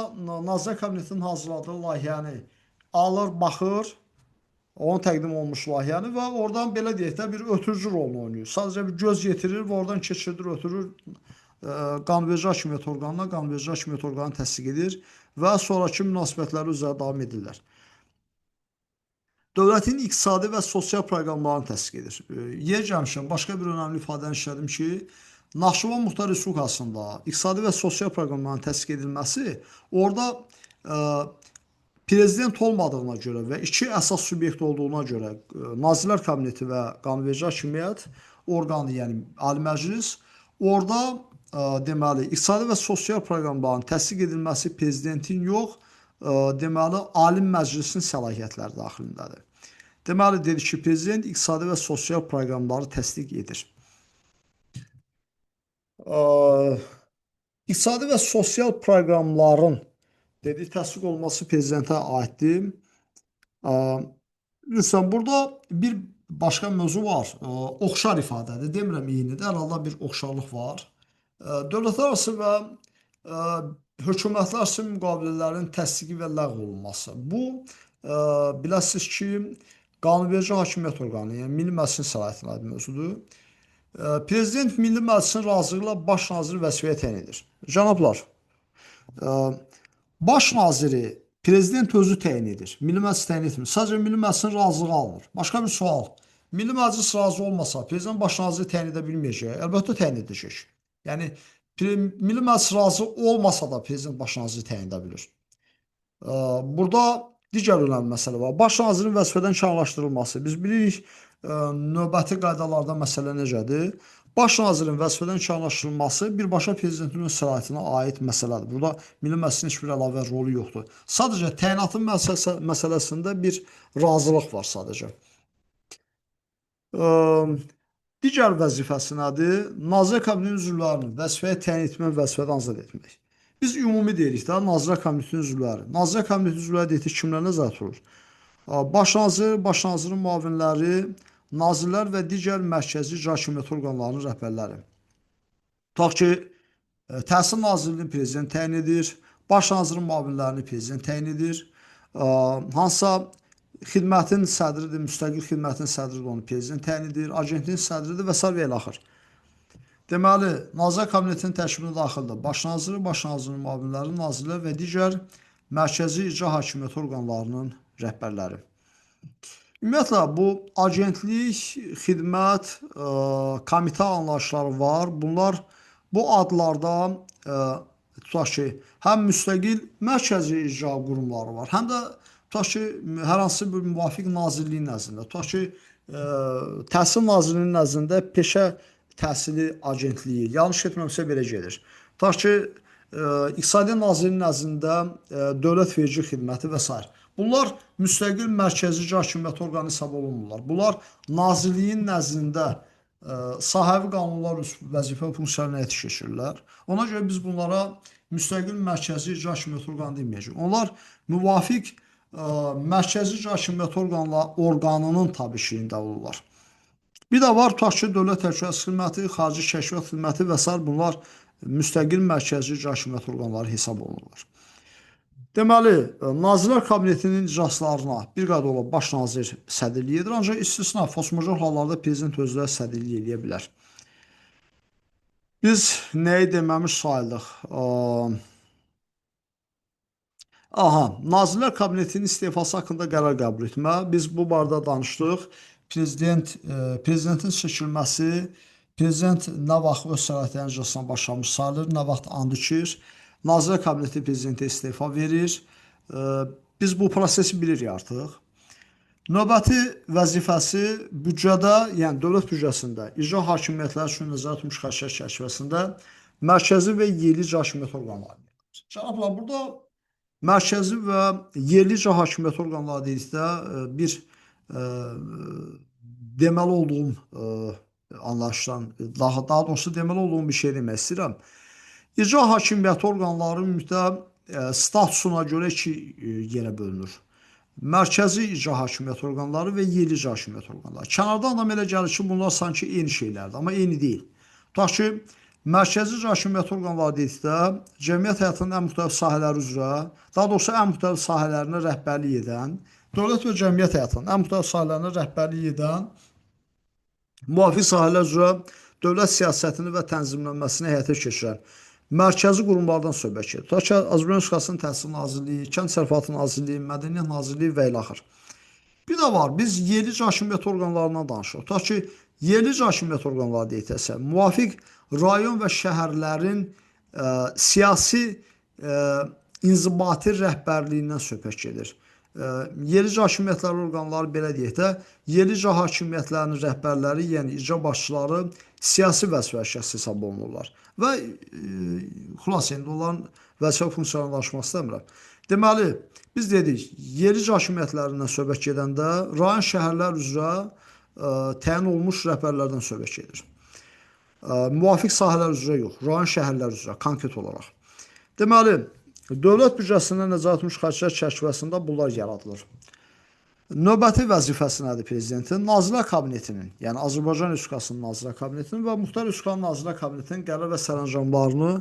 Nazirlər Kabinetinin hazırladığı layihəni alır, baxır, onun təqdim olunmuş layihəni və oradan belə deyək də bir ötürücü rolunu oynayır. Sadəcə bir göz yetirir və oradan keçirdir, ötürür, qanunverici hakimiyyət orqanına, qanunverici hakimiyyət orqanı təsdiq edir və sonraki münasibətləri üzrə davam edirlər. Dövlətin iqtisadi və sosial proqramlarını təsdiq edir. Yer gəlmişəm, başqa bir önəmli ifadəni işlədim ki, Naxçıvan Muxtar Respublikasında iqtisadi və sosial proqramların təsdiq edilməsi orada e, prezident olmadığına görə və iki əsas subyekt olduğuna görə Nazirlər Kabineti və qanunverici hakimiyyət orqanı, yəni Ali Məclis orada deməli iqtisadi və sosial proqramların təsdiq edilməsi prezidentin yox, deməli Ali Məclisin səlahiyyətləri daxilindədir. Deməli dedi ki, prezident iqtisadi və sosial proqramları təsdiq edir. İqtisadi və sosial proqramların dedi təsdiq olması prezidentə aiddir. Bilirsən, burada bir başqa mövzu var. Oxşar ifadədir. Demirəm eynidir. Əlhalda bir oxşarlıq var. Dövlətlərarası və hökumətlərarası müqavilələrin təsdiqi və ləğv olunması. Bu, biləsiniz ki, qanunverici hakimiyyət orqanı, yəni Milli Məclisin səlahiyyətinə aid mövzudur. Prezident Milli Məclisin razılığı ilə baş naziri vəzifəyə təyin edir. Cənablar, baş naziri prezident özü təyin edir. Milli Məclis təyin etmir. Sadəcə Milli Məclisin razılığı alınır. Başqa bir sual. Milli Məclis razı olmasa, prezident baş naziri təyin edə bilməyəcək. Əlbəttə təyin edəcək. Yəni Milli Məclis razı olmasa da prezident baş naziri təyin edə bilir. Burada digər önəmli məsələ var. Baş nazirin vəzifədən kənarlaşdırılması. Biz bilirik, növbəti qaydalarda məsələ necədir? Baş nazirin vəzifədən kənarlaşdırılması birbaşa prezidentin öz səlahiyyətinə aid məsələdir. Burada Milli Məclisin heç bir əlavə rolu yoxdur. Sadəcə təyinatın məsələsində bir razılıq var sadəcə. Digər vəzifəsi nədir? Nazirlər Kabinetinin üzvlərini vəzifəyə təyin etmək, vəzifədən azad etmək. Biz ümumi deyirik də Nazirlər Kabinetinin üzvləri. Nazirlər Kabinetinin üzvləri deyirik, kimlər nəzarət olur? Baş nazir, baş nazirin müavinləri, nazirlər və digər mərkəzi icra hakimiyyəti orqanlarının rəhbərləri. Tutaq ki, Təhsil Nazirliyini prezident təyin edir, baş nazirin müavinlərini prezident təyin edir, hansısa xidmətin sədridir, müstəqil xidmətin sədridir, onu prezident təyin edir, agentliyin sədridir və s. və ilə axır. Deməli, Nazirlər Kabinetinin tərkibinə daxildir baş naziri, baş nazirin müavinləri, nazirlər və digər mərkəzi icra hakimiyyəti orqanlarının rəhbərləri. Ümumiyyətlə, bu agentlik, xidmət, komitə anlayışları var. Bunlar bu adlarda tutaq ki, həm müstəqil mərkəzi icra qurumları var, həm də tutaq ki, hər hansı bir müvafiq nazirliyin nəzdində. Tutaq ki, Təhsil Nazirliyinin nəzdində peşə təhsili agentliyi, yanlış etməmsə belə gedir. Tutaq ki, İqtisadi Nazirliyinin nəzdində dövlət vergi xidməti və s. Bunlar müstəqil mərkəzi icra hakimiyyəti orqanı hesab olunmurlar. Bunlar nazirliyin nəzdində sahəvi qanunlar vəzifə və funksiyalarını həyata keçirirlər. Ona görə biz bunlara müstəqil mərkəzi icra hakimiyyəti orqanı deməyəcəyik. Onlar müvafiq mərkəzi icra hakimiyyəti orqanının tabiçiliyində olurlar. Bir də var, tutaq ki, dövlət təhlükəsizlik xidməti, xarici kəşfiyyat xidməti və s. bunlar müstəqil mərkəzi icra hakimiyyəti orqanları hesab olunurlar. Deməli, Nazirlər Kabinetinin iclaslarına bir qayda olaraq baş nazir sədrlik edir, ancaq istisna, force-majeure hallarda prezident özü də sədrlik edə bilər. Biz nəyi deməmiş sayıldıq? Nazirlər Kabinetinin istefası haqqında qərar qəbul etmə. Biz bu barədə danışdıq. Prezidentin seçilməsi, prezident nə vaxt öz səlahiyyətlərini iclasına başlamış sayılır, nə vaxt and içir. Nazirlər Kabineti prezidentə istefa verir. Biz bu prosesi bilirik artıq. Növbəti vəzifəsi büdcədə, yəni dövlət büdcəsində icra hakimiyyətləri üçün nəzarət müşahidə çərçivəsində mərkəzi və yerli icra hakimiyyəti orqanları. Cənablar, burada mərkəzi və yerli icra hakimiyyəti orqanları dedikdə bir deməli olduğum anlayışdan, daha doğrusu deməli olduğum bir şey demək istəyirəm. İcra hakimiyyəti orqanları ümumiyyətlə statusuna görə iki yerə bölünür. Mərkəzi icra hakimiyyəti orqanları və yerli icra hakimiyyəti orqanları. Kənardan da elə gəlir ki, bunlar sanki eyni şeylərdir, amma eyni deyil. Tutaq ki, mərkəzi icra hakimiyyəti orqanları dedikdə cəmiyyət həyatının ən müxtəlif sahələri üzrə, daha doğrusu ən müxtəlif sahələrinə rəhbərlik edən, dövlət və cəmiyyət həyatının ən müxtəlif sahələrinə rəhbərlik edən, müvafiq sahələr üzrə dövlət siyasətini və tənzimlənməsini həyata keçirən mərkəzi qurumlardan söhbət gedir. Tutaq ki, Azərbaycan Respublikasının Təhsil Nazirliyi, Kənd Təsərrüfatı Nazirliyi, Mədəniyyət Nazirliyi və ilə axır. Bir də var, biz yerli icra hakimiyyəti orqanlarından danışırıq. Tutaq ki, yerli icra hakimiyyəti orqanları deyilsə, müvafiq rayon və şəhərlərin siyasi inzibati rəhbərliyindən söhbət gedir. Yerici hakimiyyətlər orqanları, belə deyək də, yerici hakimiyyətlərin rəhbərləri, yəni icra başçıları siyasi vəzifə şəxs hesab olunurlar. Və xülasə indi onların vəzifə funksiyalarını danışmaq istəmirəm. Deməli, biz dedik, yerici hakimiyyətlərindən söhbət gedəndə rayon şəhərlər üzrə təyin olunmuş rəhbərlərdən söhbət gedir. Müvafiq sahələr üzrə yox, rayon şəhərlər üzrə konkret olaraq. Deməli, dövlət büdcəsindən nəzarət etmiş xərclər çərçivəsində bunlar yaradılır. Növbəti vəzifəsi nədir prezidentin? Nazirlər Kabinetinin, yəni Azərbaycan Respublikasının Nazirlər Kabinetinin və müxtəlif Respublikaların Nazirlər Kabinetinin qərar və sərəncamlarını,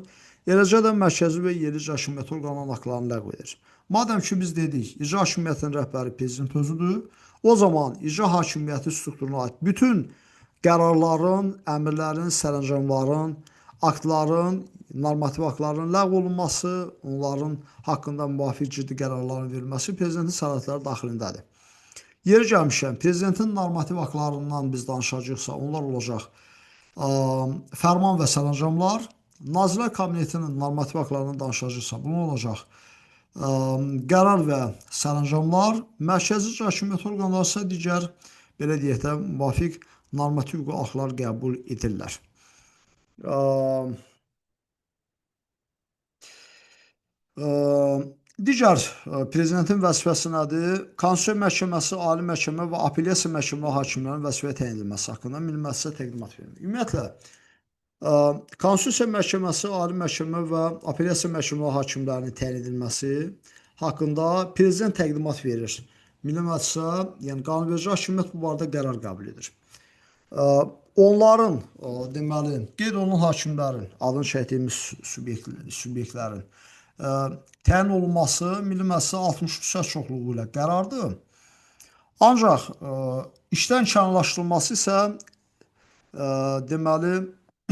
eləcə də mərkəzi və yerici hakimiyyət orqanlarının aktlarını ləğv edir. Madəm ki biz dedik, icra hakimiyyətinin rəhbəri prezident özüdür, o zaman icra hakimiyyəti strukturuna aid bütün qərarların, əmrlərin, sərəncamların, aktların, normativ aktların ləğv olunması, onların haqqında müvafiq ciddi qərarların verilməsi prezidentin səlahiyyətləri daxilindədir. Yeri gəlmişkən, prezidentin normativ aktlarından biz danışacaqsa, onlar olacaq fərman və sərəncamlar, Nazirlər Kabinetinin normativ aktlarından danışacaqsa, bunlar olacaq qərar və sərəncamlar, mərkəzi hakimiyyət orqanları isə digər, belə deyək də, müvafiq normativ aktlar qəbul edirlər. Digər prezidentin vəzifəsi nədir? Konstitusiya Məhkəməsi, Ali Məhkəmə və Apellyasiya Məhkəmələri hakimlərinin vəzifəyə təyin edilməsi haqqında Milli Məclisə təqdimat verir. Ümumiyyətlə, Konstitusiya Məhkəməsi, Ali Məhkəmə və Apellyasiya Məhkəmələri hakimlərinin təyin edilməsi haqqında prezident təqdimat verir. Milli Məclisə, yəni qanunverici hakimiyyət bu barədə qərar qəbul edir. Onların, deməli, qeyd olunan hakimlərin, adını çəkdiyimiz subyektlərin təyin olunması Milli Məclisə 63 səs çoxluğu ilə qərardır. Ancaq işdən kənarlaşdırılması isə deməli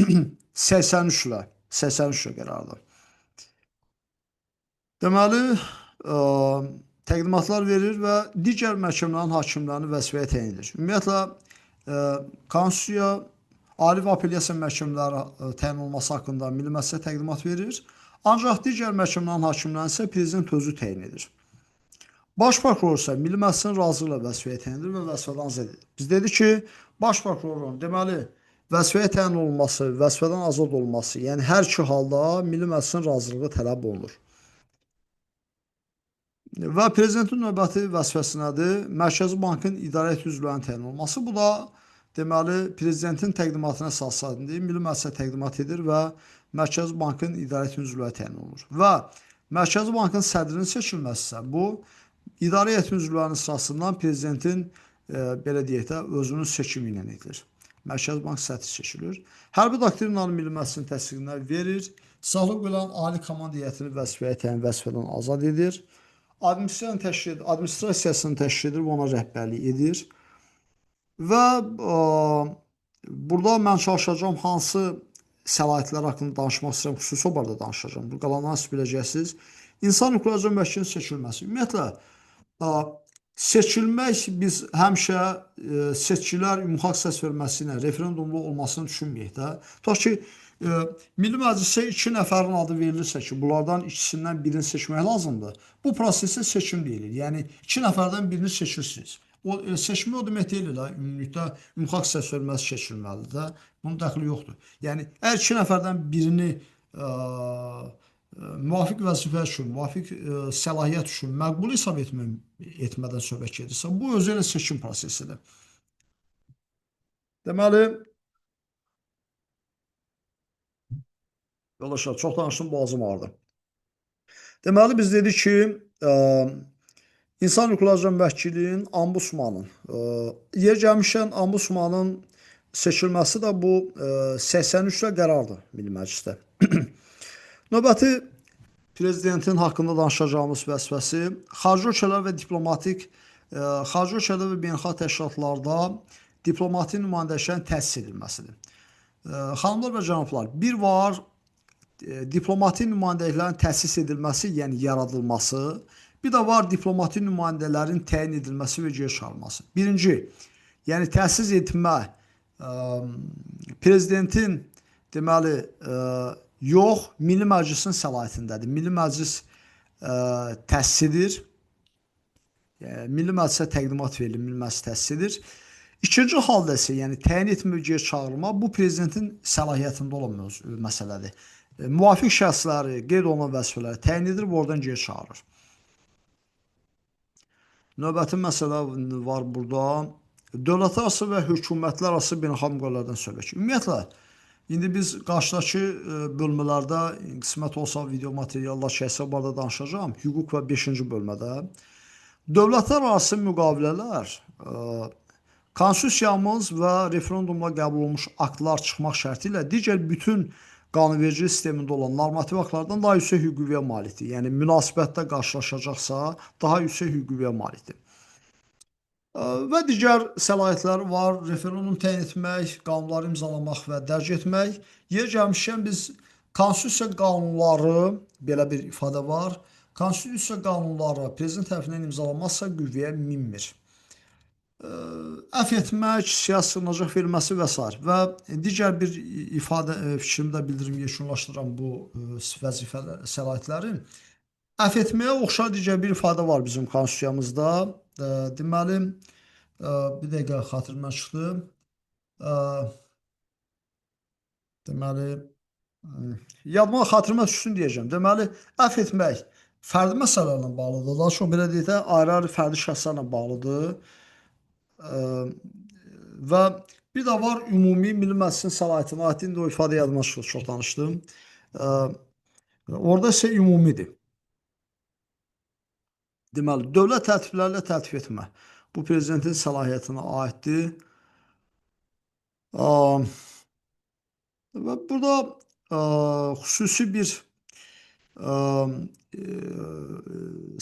83 ilə qərardır. Deməli, təqdimatlar verir və digər məhkəmələrin hakimlərini vəzifəyə təyin edir. Ümumiyyətlə, Konstitusiya, Ali və Apellyasiya məhkəmələri təyin olması haqqında Milli Məclisə təqdimat verir. Ancaq digər məhkəmələrin hakimlərini isə prezident özü təyin edir. Baş prokuror isə Milli Məclisin razılığı ilə vəzifəyə təyin edilir və vəzifədən azad edilir. Biz dedik ki, baş prokurorun deməli vəzifəyə təyin olunması, vəzifədən azad olması, yəni hər iki halda Milli Məclisin razılığı tələb olunur. Və prezidentin növbəti vəzifəsi nədir? Mərkəzi Bankın idarə üzvlərinin təyin olması. Bu da deməli prezidentin təqdimatına əsasən Milli Məclisə təqdimat edir və Mərkəzi Bankın idarə üzvləri təyin olunur. Və Mərkəzi Bankın sədrinin seçilməsi isə bu idarə heyəti üzvlərinin sırasından prezidentin belə deyək də özünün seçimi ilə edilir. Mərkəzi Bank sədri seçilir. Hərbi doktrinanı Milli Məclisin təsdiqinə verir. Sağlıq bilən ali komanda heyətini vəzifəyə təyin vəzifədən azad edir. Administrasiyasını təşkil edir və ona rəhbərlik edir. Və burada mən çalışacağım hansı səlahiyyətlər haqqında danışmaq istəyirəm, xüsusi olaraq danışacağım. Bu qalanları siz biləcəksiniz. İnsan hüquqları məhkəməsinin seçilməsi. Ümumiyyətlə, seçilmək biz həmişə seçkilər ümumxalq səs verməsi ilə referendumlu olmasını düşünməyək də. Tutaq ki, Milli Məclisə 2 nəfərin adı verilirsə ki, bunlardan ikisindən birini seçmək lazımdır. Bu prosesdə seçim deyilir. Yəni 2 nəfərdən birini seçirsiniz. O seçimi o demək deyil də, ümumilikdə ümumxalq səs verməsi seçilməlidir də. Bunun dəxli yoxdur. Yəni əgər 2 nəfərdən birini müvafiq vəzifə üçün, müvafiq səlahiyyət üçün məqbul hesab etmədən söhbət gedirsə, bu özü ilə seçim prosesidir. Deməli, yoldaşlar, çox danışdım, boğazım ağrıdı. Deməli, biz dedik ki, İnsan Hüquqları Müvəkkilinin, Ombudsmanın, yer gəlmişkən Ombudsmanın seçilməsi də bu 83-lə qərardır Milli Məclisdə. Növbəti prezidentin haqqında danışacağımız vəzifəsi xarici ölkələr və diplomatik, xarici ölkələr və beynəlxalq təşkilatlarda diplomatik nümayəndələrin təsis edilməsidir. Xanımlar və cənablar, bir var diplomatik nümayəndələrin təsis edilməsi, yəni yaradılması, bir də var diplomatik nümayəndələrin təyin edilməsi və geri çıxarılması. Birinci, yəni təsis etmə prezidentin deməli yox, Milli Məclisin səlahiyyətindədir. Milli Məclis təsdiqdir. Milli Məclisə təqdimat verilir, Milli Məclis təsdiqdir. İkinci halda isə, yəni təyin etmə geri çağırma bu prezidentin səlahiyyətində olan məsələdir. Müvafiq şəxsləri, qeyd olunan vəzifələri təyin edir və oradan geri çağırır. Növbəti məsələ var burada. Dövlətlərarası və hökumətlərarası beynəlxalq müqavilələrdən söhbət. Ümumiyyətlə, indi biz qarşıdakı bölmələrdə qismət olsa video materiallar şəxsə barədə danışacağım. Hüquq və 5-ci bölmədə. Dövlətlərarası müqavilələr konstitusiyamız və referendumla qəbul olunmuş aktlar çıxmaq şərti ilə digər bütün qanunverici sistemində olan normativ aktlardan daha yüksək hüquqiyə malikdir. Yəni münasibətdə qarşılaşacaqsa, daha yüksək hüquqiyə malikdir. Və digər səlahiyyətləri var. Referendum təyin etmək, qanunları imzalamaq və dərc etmək. Yer gəlmişkən biz konstitusiya qanunları, belə bir ifadə var. Konstitusiya qanunları prezident tərəfindən imzalanmazsa qüvvəyə minmir. Əfv etmək, siyasi sığınacaq verilməsi və s. Və digər bir ifadə fikrimi də bildirim, yekunlaşdıran bu vəzifə səlahiyyətlərin. Əfv etməyə oxşar digər bir ifadə var bizim konstitusiyamızda. Deməli, bir dəqiqə xatirimdən çıxdı. Deməli, yadıma xatirimə düşsün deyəcəm. Deməli, əfv etmək fərdi məsələlərlə bağlıdır. Daha çox belə deyək də, ayrı-ayrı fərdi şəxslərlə bağlıdır. Və bir də var ümumi Milli Məclisin səlahiyyətinə aid, indi o ifadə yadıma çıxdı, çox danışdım. Orada isə ümumidir. Deməli, dövlət təltiflərlə təltif etmə. Bu prezidentin səlahiyyətinə aiddir. Və burada xüsusi bir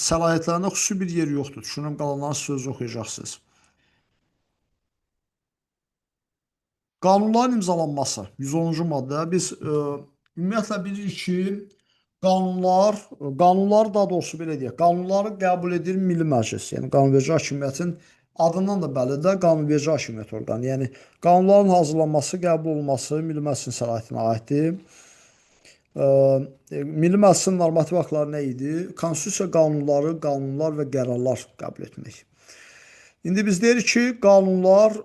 səlahiyyətlərində xüsusi bir yer yoxdur. Düşünürəm, qalanların sözü oxuyacaqsınız. Qanunların imzalanması, 110-cu maddə. Biz ümumiyyətlə bilirik ki, qanunlar daha doğrusu belə deyək, qanunları qəbul edir Milli Məclis. Yəni, qanunverici hakimiyyətin adından da bəllidir, qanunverici hakimiyyət orqanı. Yəni, qanunların hazırlanması, qəbul olunması Milli Məclisin səlahiyyətinə aiddir. Milli Məclisin normativ aktları nə idi? Konstitusiya qanunları, qanunlar və qərarlar qəbul etmək. İndi biz deyirik ki, qanunlar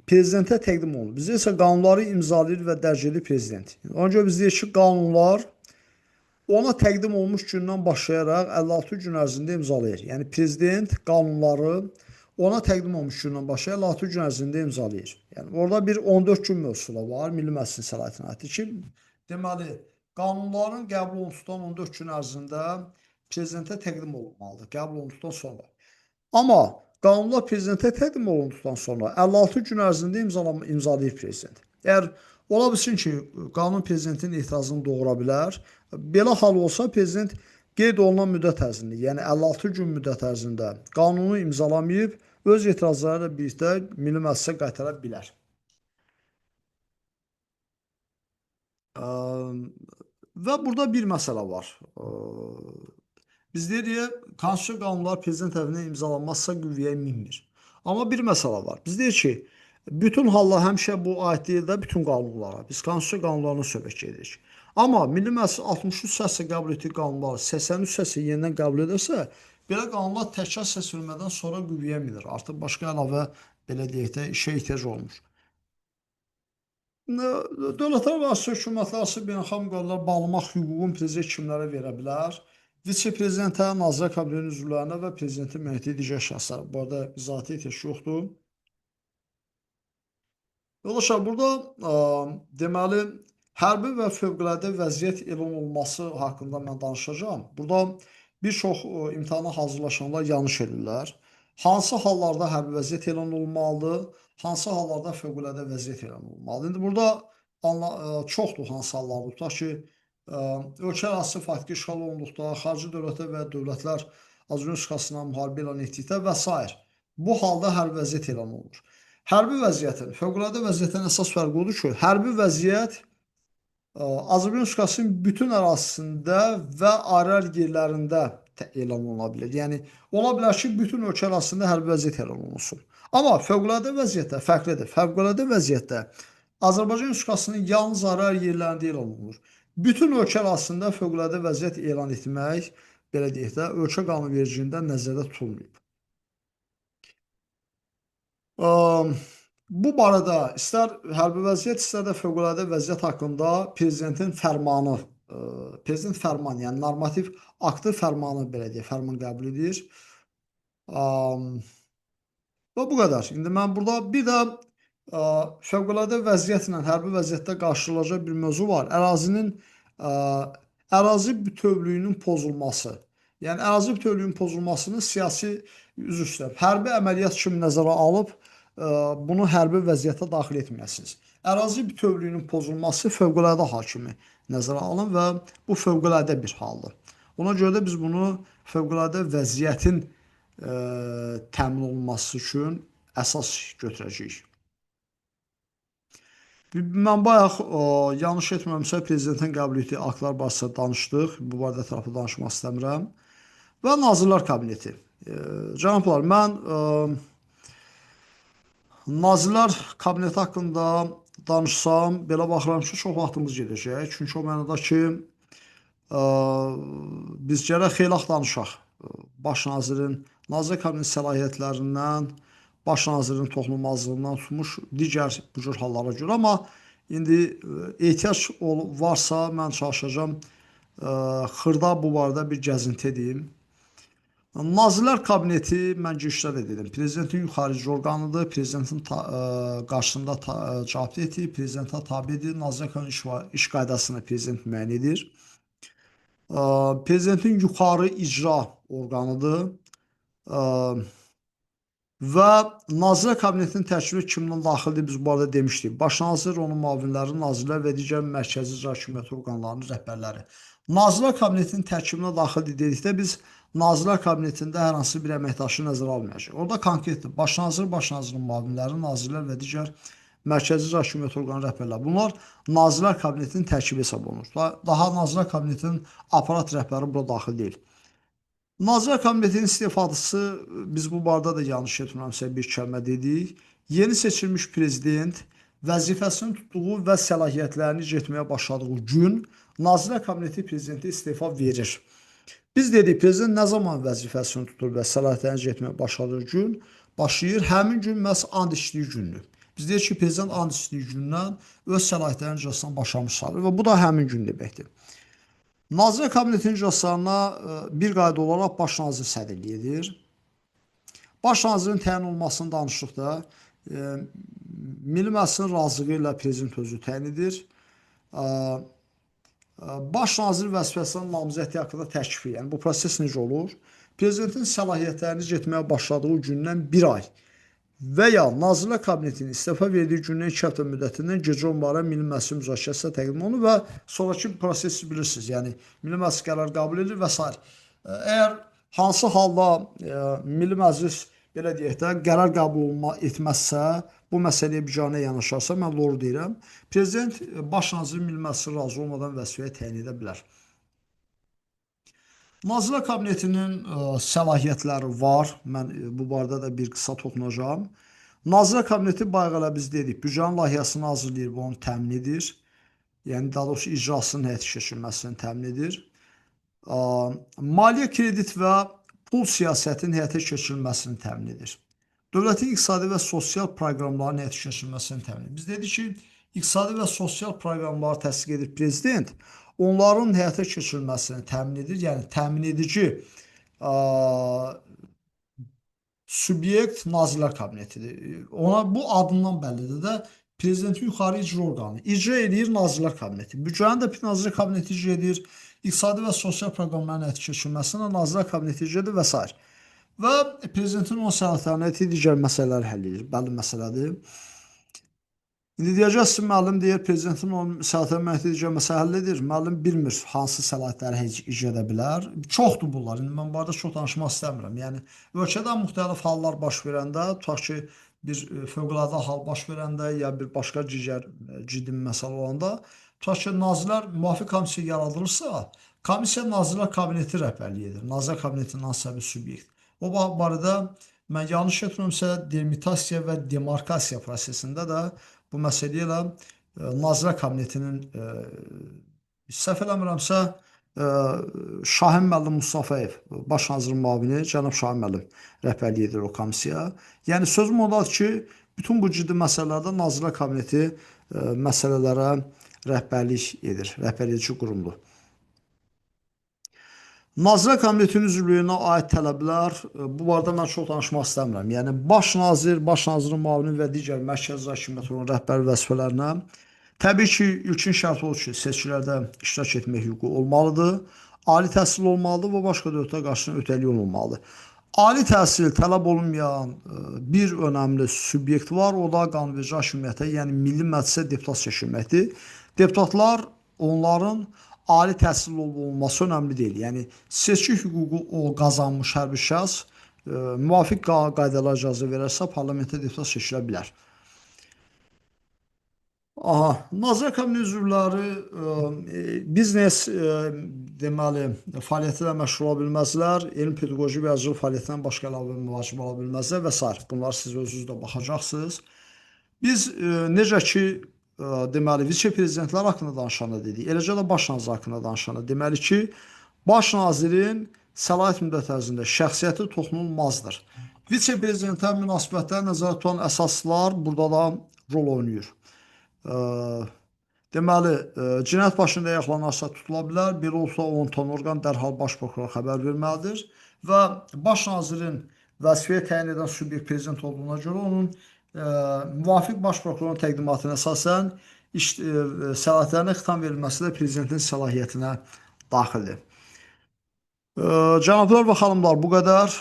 prezidentə təqdim olunur. Bizdə isə qanunları imzalayır və dərc edir prezident. Ona görə biz deyirik ki, qanunlar ona təqdim olmuş gündən başlayaraq 56 gün ərzində imzalayır. Yəni, prezident qanunları ona təqdim olmuş gündən başlayaraq 56 gün ərzində imzalayır. Yəni, orada bir 14 gün mövzusunda var, Milli Məclisin səlahiyyətinə aiddir ki, deməli, qanunların qəbul olunduqdan 14 gün ərzində prezidentə təqdim olunmalıdır, qəbul olunduqdan sonra. Amma qanunlar prezidentə təqdim olunduqdan sonra 56 gün ərzində imzalayır prezident. Əgər ola bilsin ki, qanun prezidentin etirazını doğura bilər. Belə hal olsa, prezident qeyd olunan müddət ərzində, yəni 56 gün müddət ərzində qanunu imzalamayıb, öz etirazları ilə birlikdə Milli Məclisə qaytara bilər. Və burada bir məsələ var. Biz deyirik, konstitusiya qanunlar prezident tərəfindən imzalanmazsa qüvvəyə minmir. Amma bir məsələ var. Biz deyirik ki, bütün hallar həmişə bu aid deyil də bütün qanunlara. Biz konstitusiya qanunlarına söhbət edirik. Amma Milli Məclis 63 səslə qəbul etdiyi qanunları 83 səslə yenidən qəbul edərsə, belə qanunlar təkrar səs vermədən sonra qüvvəyə minir. Artıq başqa əlavə, belə deyək də, işə ehtiyac olmur. Dövlətlərarası hökumətlərarası beynəlxalq müqavilələr bağlamaq hüququn prezident kimlərə verə bilər? Vitse-prezidentə, Nazirlər Kabinetinin üzvlərinə və prezidentin müəyyən digər şəxslərə. Bu arada izahata ehtiyac yoxdur. Yoldaşlar, burada deməli, hərbi və fövqəladə vəziyyət elan olunması haqqında mən danışacağam. Burada bir çox imtahana hazırlaşanlar yanlış edirlər. Hansı hallarda hərbi vəziyyət elan olunmalıdır, hansı hallarda fövqəladə vəziyyət elan olunmalıdır? İndi burada çoxdur hansı hallarda. Tutaq ki, ölkə ərazisi faktiki işğal olunduqda, xarici dövlətlər və dövlətlər Azərbaycan Respublikasına müharibə elan etdikdə və s. Bu halda hərbi vəziyyət elan olunur. Hərbi vəziyyətin, fövqəladə vəziyyətdən əsas fərqi odur ki, hərbi vəziyyət Azərbaycan Respublikasının bütün ərazisində və ayrı-ayrı yerlərində elan oluna bilər. Yəni, ola bilər ki, bütün ölkə ərazisində hərbi vəziyyət elan olunsun. Amma fövqəladə vəziyyətdə fərqlidir. Fövqəladə vəziyyətdə Azərbaycan Respublikasının yalnız ayrı-ayrı yerlərində elan olunur. Bütün ölkə arasında fövqəladə vəziyyət elan etmək, belə deyək də, ölkə qanunvericiliyində nəzərdə tutulmayıb. Am, Bu barədə istər hərbi vəziyyət, istər də fövqəladə vəziyyət haqqında prezidentin fərmanı, prezident fərmanı, yəni normativ aktı fərmanı belə deyək, fərman qəbul edir. Am, Və bu qədər. İndi mən burada bir də fövqəladə vəziyyətlə hərbi vəziyyətdə qarşılaşacaq bir mövzu var. Ə, ərazi bütövlüyünün pozulması. Yəni ərazi bütövlüyünün pozulmasını siyasi üzr istəyirəm, hərbi əməliyyat kimi nəzərə alıb bunu hərbi vəziyyətə daxil etməyəsiniz. Ərazi bütövlüyünün pozulması fövqəladə hal kimi nəzərə alın və bu fövqəladə bir haldır. Ona görə də biz bunu fövqəladə vəziyyətin təmin olunması üçün əsas götürəcəyik. Mən bayaq yanlış etmirəmsə prezidentin qəbul etdiyi aktlar barəsində danışdıq. Bu barədə ətraflı danışmaq istəmirəm. Və Nazirlər Kabineti. Cənablar, mən Nazirlər Kabineti haqqında danışsam, belə baxıram ki, çox vaxtımız gedəcək. Çünki o mənada ki, biz gərək xeyli danışaq. Baş nazirin, Nazirlər Kabineti səlahiyyətlərindən, baş nazirin toxunulmazlığından tutmuş digər bu cür hallara görə. Amma indi ehtiyac varsa mən çalışacağam xırda bu barədə bir gəzinti edeyim. Nazirlər Kabineti mən girişdə də dedim. Prezidentin yuxarıcı orqanıdır. Prezidentin qarşısında cavabdehdir, prezidentə tabedir. Nazirlər Kabineti iş qaydasını prezident müəyyən edir. Prezidentin yuxarı icra orqanıdır. Və Nazirlər Kabinetinin tərkibi kimdən daxildir biz bu arada demişdik. Baş nazir, onun müavinləri, nazirlər və digər mərkəzi icra hakimiyyəti orqanlarının rəhbərləri. Nazirlər Kabinetinin tərkibinə daxildir dedikdə biz Nazirlər Kabinetində hər hansı bir əməkdaşı nəzərə almayacaq. Orada konkretdir. Baş nazir, baş nazirin müavinləri, nazirlər və digər mərkəzi icra hakimiyyəti orqanı rəhbərləri. Bunlar Nazirlər Kabinetinin tərkibi hesab olunur. Daha Nazirlər Kabinetinin aparat rəhbəri bura daxil deyil. Nazirlər Kabinetinin istefadısı, biz bu barədə də yanlış etmirəmsə bir kəlmə dedik. Yeni seçilmiş prezident vəzifəsini tutduğu və səlahiyyətlərini icra etməyə başladığı gün Nazirlər Kabineti prezidentə istefa verir. Biz dedik, prezident nə zaman vəzifəsini tutur və səlahiyyətlərini icra etməyə başladığı gün başlayır. Həmin gün məhz and içdiyi gündür. Biz deyik ki, prezident and içdiyi gündən öz səlahiyyətlərinin icrasına başlamış sayılır və bu da həmin gün deməkdir. Nazirlər Kabinetinin iclaslarına bir qayda olaraq baş nazir sədrlik edir. Baş nazirin təyin olunmasını danışdıqda Milli Məclisin razılığı ilə prezident özü təyin edir. Baş nazir vəzifəsindən namizədliyi haqqında təklif, yəni bu proses necə olur? Prezidentin səlahiyyətlərini icra etməyə başladığı gündən bir ay və ya Nazirlər Kabinetinin istefa verdiyi gündən 2 həftə müddətindən gecə onlara Milli Məclisin müzakirəsinə təqdim olunur və sonraki prosesi bilirsiniz. Yəni Milli Məclis qərar qəbul edir və s. Əgər hansı halda Milli Məclis belə deyək də qərar qəbul etməzsə, bu məsələyə biganə yanaşarsa, mən doğru deyirəm, prezident baş naziri Milli Məclisin razı olmadan vəzifəyə təyin edə bilər. Nazirlər Kabinetinin səlahiyyətləri var. Mən bu barədə də bir qısa toxunacağam. Nazirlər Kabineti bayaq elə biz dedik, büdcənin layihəsini hazırlayır və onu təmin edir. Yəni daha doğrusu icrasının həyata keçirilməsini təmin edir. Maliyyə, kredit və pul siyasətinin həyata keçirilməsini təmin edir. Dövlətin iqtisadi və sosial proqramlarının həyata keçirilməsini təmin edir. Biz dedik ki, iqtisadi və sosial proqramları təsdiq edir prezident. Onların həyata keçirilməsini təmin edir. Yəni təmin edici subyekt Nazirlər Kabinetidir. Ona bu adından bəllidir də prezidentin yuxarı icra orqanı. İcra edir Nazirlər Kabineti. Büdcəni də Nazirlər Kabineti icra edir. İqtisadi və sosial proqramların həyata keçirilməsini Nazirlər Kabineti icra edir və s. Və prezidentin o səlahiyyətlərini digər məsələləri həll edir. Bəlli məsələdir. İndi deyəcəksiniz, müəllim deyir, prezidentin o səlahiyyətləri digər məsələ həll edir. Müəllim bilmir hansı səlahiyyətləri icra edə bilər. Çoxdur bunlar. İndi mən bu arada çox danışmaq istəmirəm. Yəni ölkədə müxtəlif hallar baş verəndə, tutaq ki, bir fövqəladə hal baş verəndə ya bir başqa digər ciddi məsələ olanda, tutaq ki, nazirlər müvafiq komissiya yaradılırsa, komissiya Nazirlər Kabineti rəhbərliyi edir. Nazirlər Kabinetinin hansısa bir subyekt. O barədə mən yanlış etmirəmsə, delimitasiya və demarkasiya prosesində də bu məsələ ilə Nazirlər Kabinetinin Səhv eləmirəmsə, ə, Şahin müəllim Mustafayev, baş nazirin müavini cənab Şahin müəllim rəhbərlik edir o komissiya. Yəni sözüm ondadır ki, bütün bu ciddi məsələlərdə Nazirlər Kabineti məsələlərə rəhbərlik edir, rəhbəredici qurumdur. Nazirlər Kabinetinin üzvlüyünə aid tələblər, bu barədə mən çox danışmaq istəmirəm. Yəni, baş nazir, baş nazirin müavini və digər mərkəzi hakimiyyət olan rəhbər vəzifələrinə təbii ki, ilkin şərt odur ki, seçkilərdə iştirak etmək hüququ olmalıdır, ali təhsil olmalıdır və başqa dövlətə qarşı öhdəliyi olmalıdır. Ali təhsil tələb olunmayan bir önəmli subyekt var, o da qanunverici hakimiyyətə, yəni Milli Məclisə deputat seçilməkdir. Deputatlar onların ali təhsil olması önəmli deyil. Yəni seçki hüququ o qazanmış hər bir şəxs müvafiq qaydalara icazə verərsə parlamentə deputat seçilə bilər. Aha, Nazirlər Kabineti üzvləri biznes deməli fəaliyyəti ilə məşğul ola bilməzlər, elm pedaqoji və yazıcılıq fəaliyyətindən başqa əlavə müvazibə ala bilməzlər və s. Bunları siz özünüz də baxacaqsınız. Biz necə ki deməli vitse-prezidentlər haqqında danışanda dedik, eləcə də baş nazir haqqında danışanda deməli ki, baş nazirin səlahiyyət müddəti ərzində şəxsiyyəti toxunulmazdır. Vitse-prezidentlər münasibətləri nəzərdə tutan əsaslar burada da rol oynayır. Deməli, cinayət başında yaxalanarsa tutula bilər. Belə olsa, onun tutan orqan dərhal baş prokurora xəbər verməlidir və baş nazirin vəzifəyə təyin edən subyekt prezident olduğuna görə onun müvafiq baş prokurorun təqdimatına əsasən səlahiyyətlərinə xitam verilməsi də prezidentin səlahiyyətinə daxildir. Cənablar və xanımlar, bu qədər.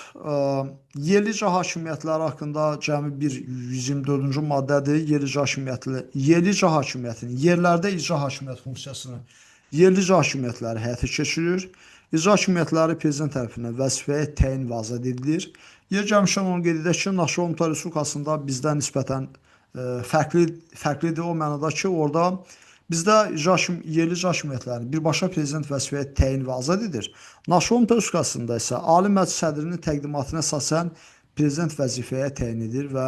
Yerli icra hakimiyyətləri haqqında cəmi bir 124-cü maddədir. Yerli icra hakimiyyətinin yerlərdə icra hakimiyyəti funksiyasını yerli icra hakimiyyətləri həyata keçirir. İcra hakimiyyətləri prezident tərəfindən vəzifəyə təyin və azad edilir. Yer gəlmişkən onu qeyd edək ki, Naxçıvan Muxtar Respublikasında bizdən nisbətən fərqlidir o mənada ki, orada bizdə yerli icra hakimiyyətlərini birbaşa prezident vəzifəyə təyin və azad edir. Naxçıvan Muxtar Respublikasında isə Ali Məclis sədrinin təqdimatına əsasən prezident vəzifəyə təyin edir və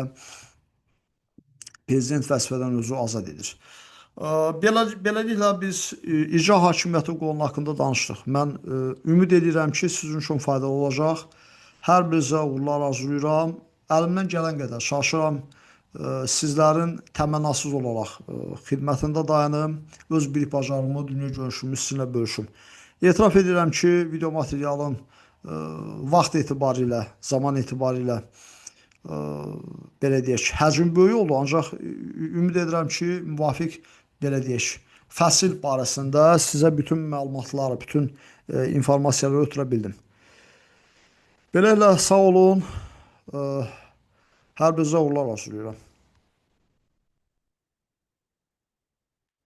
prezident vəzifədən özü azad edir. Beləliklə biz icra hakimiyyəti qolunun haqqında danışdıq. Mən ümid edirəm ki, sizin üçün faydalı olacaq. Hər birinizə uğurlar arzulayıram. Əlimdən gələn qədər çalışıram sizlərin təmənnasız olaraq xidmətində dayanım, öz bilik bacarığımı, dünya görüşümü sizinlə bölüşüm. Etiraf edirəm ki, video materialın vaxt etibarilə, zaman etibarilə belə deyək, həcmi böyük oldu, ancaq ümid edirəm ki, müvafiq belə deyək, fəsil barəsində sizə bütün məlumatları, bütün informasiyaları ötürə bildim. Beləliklə, sağ olun, hər birinizə uğurlar arzulayıram.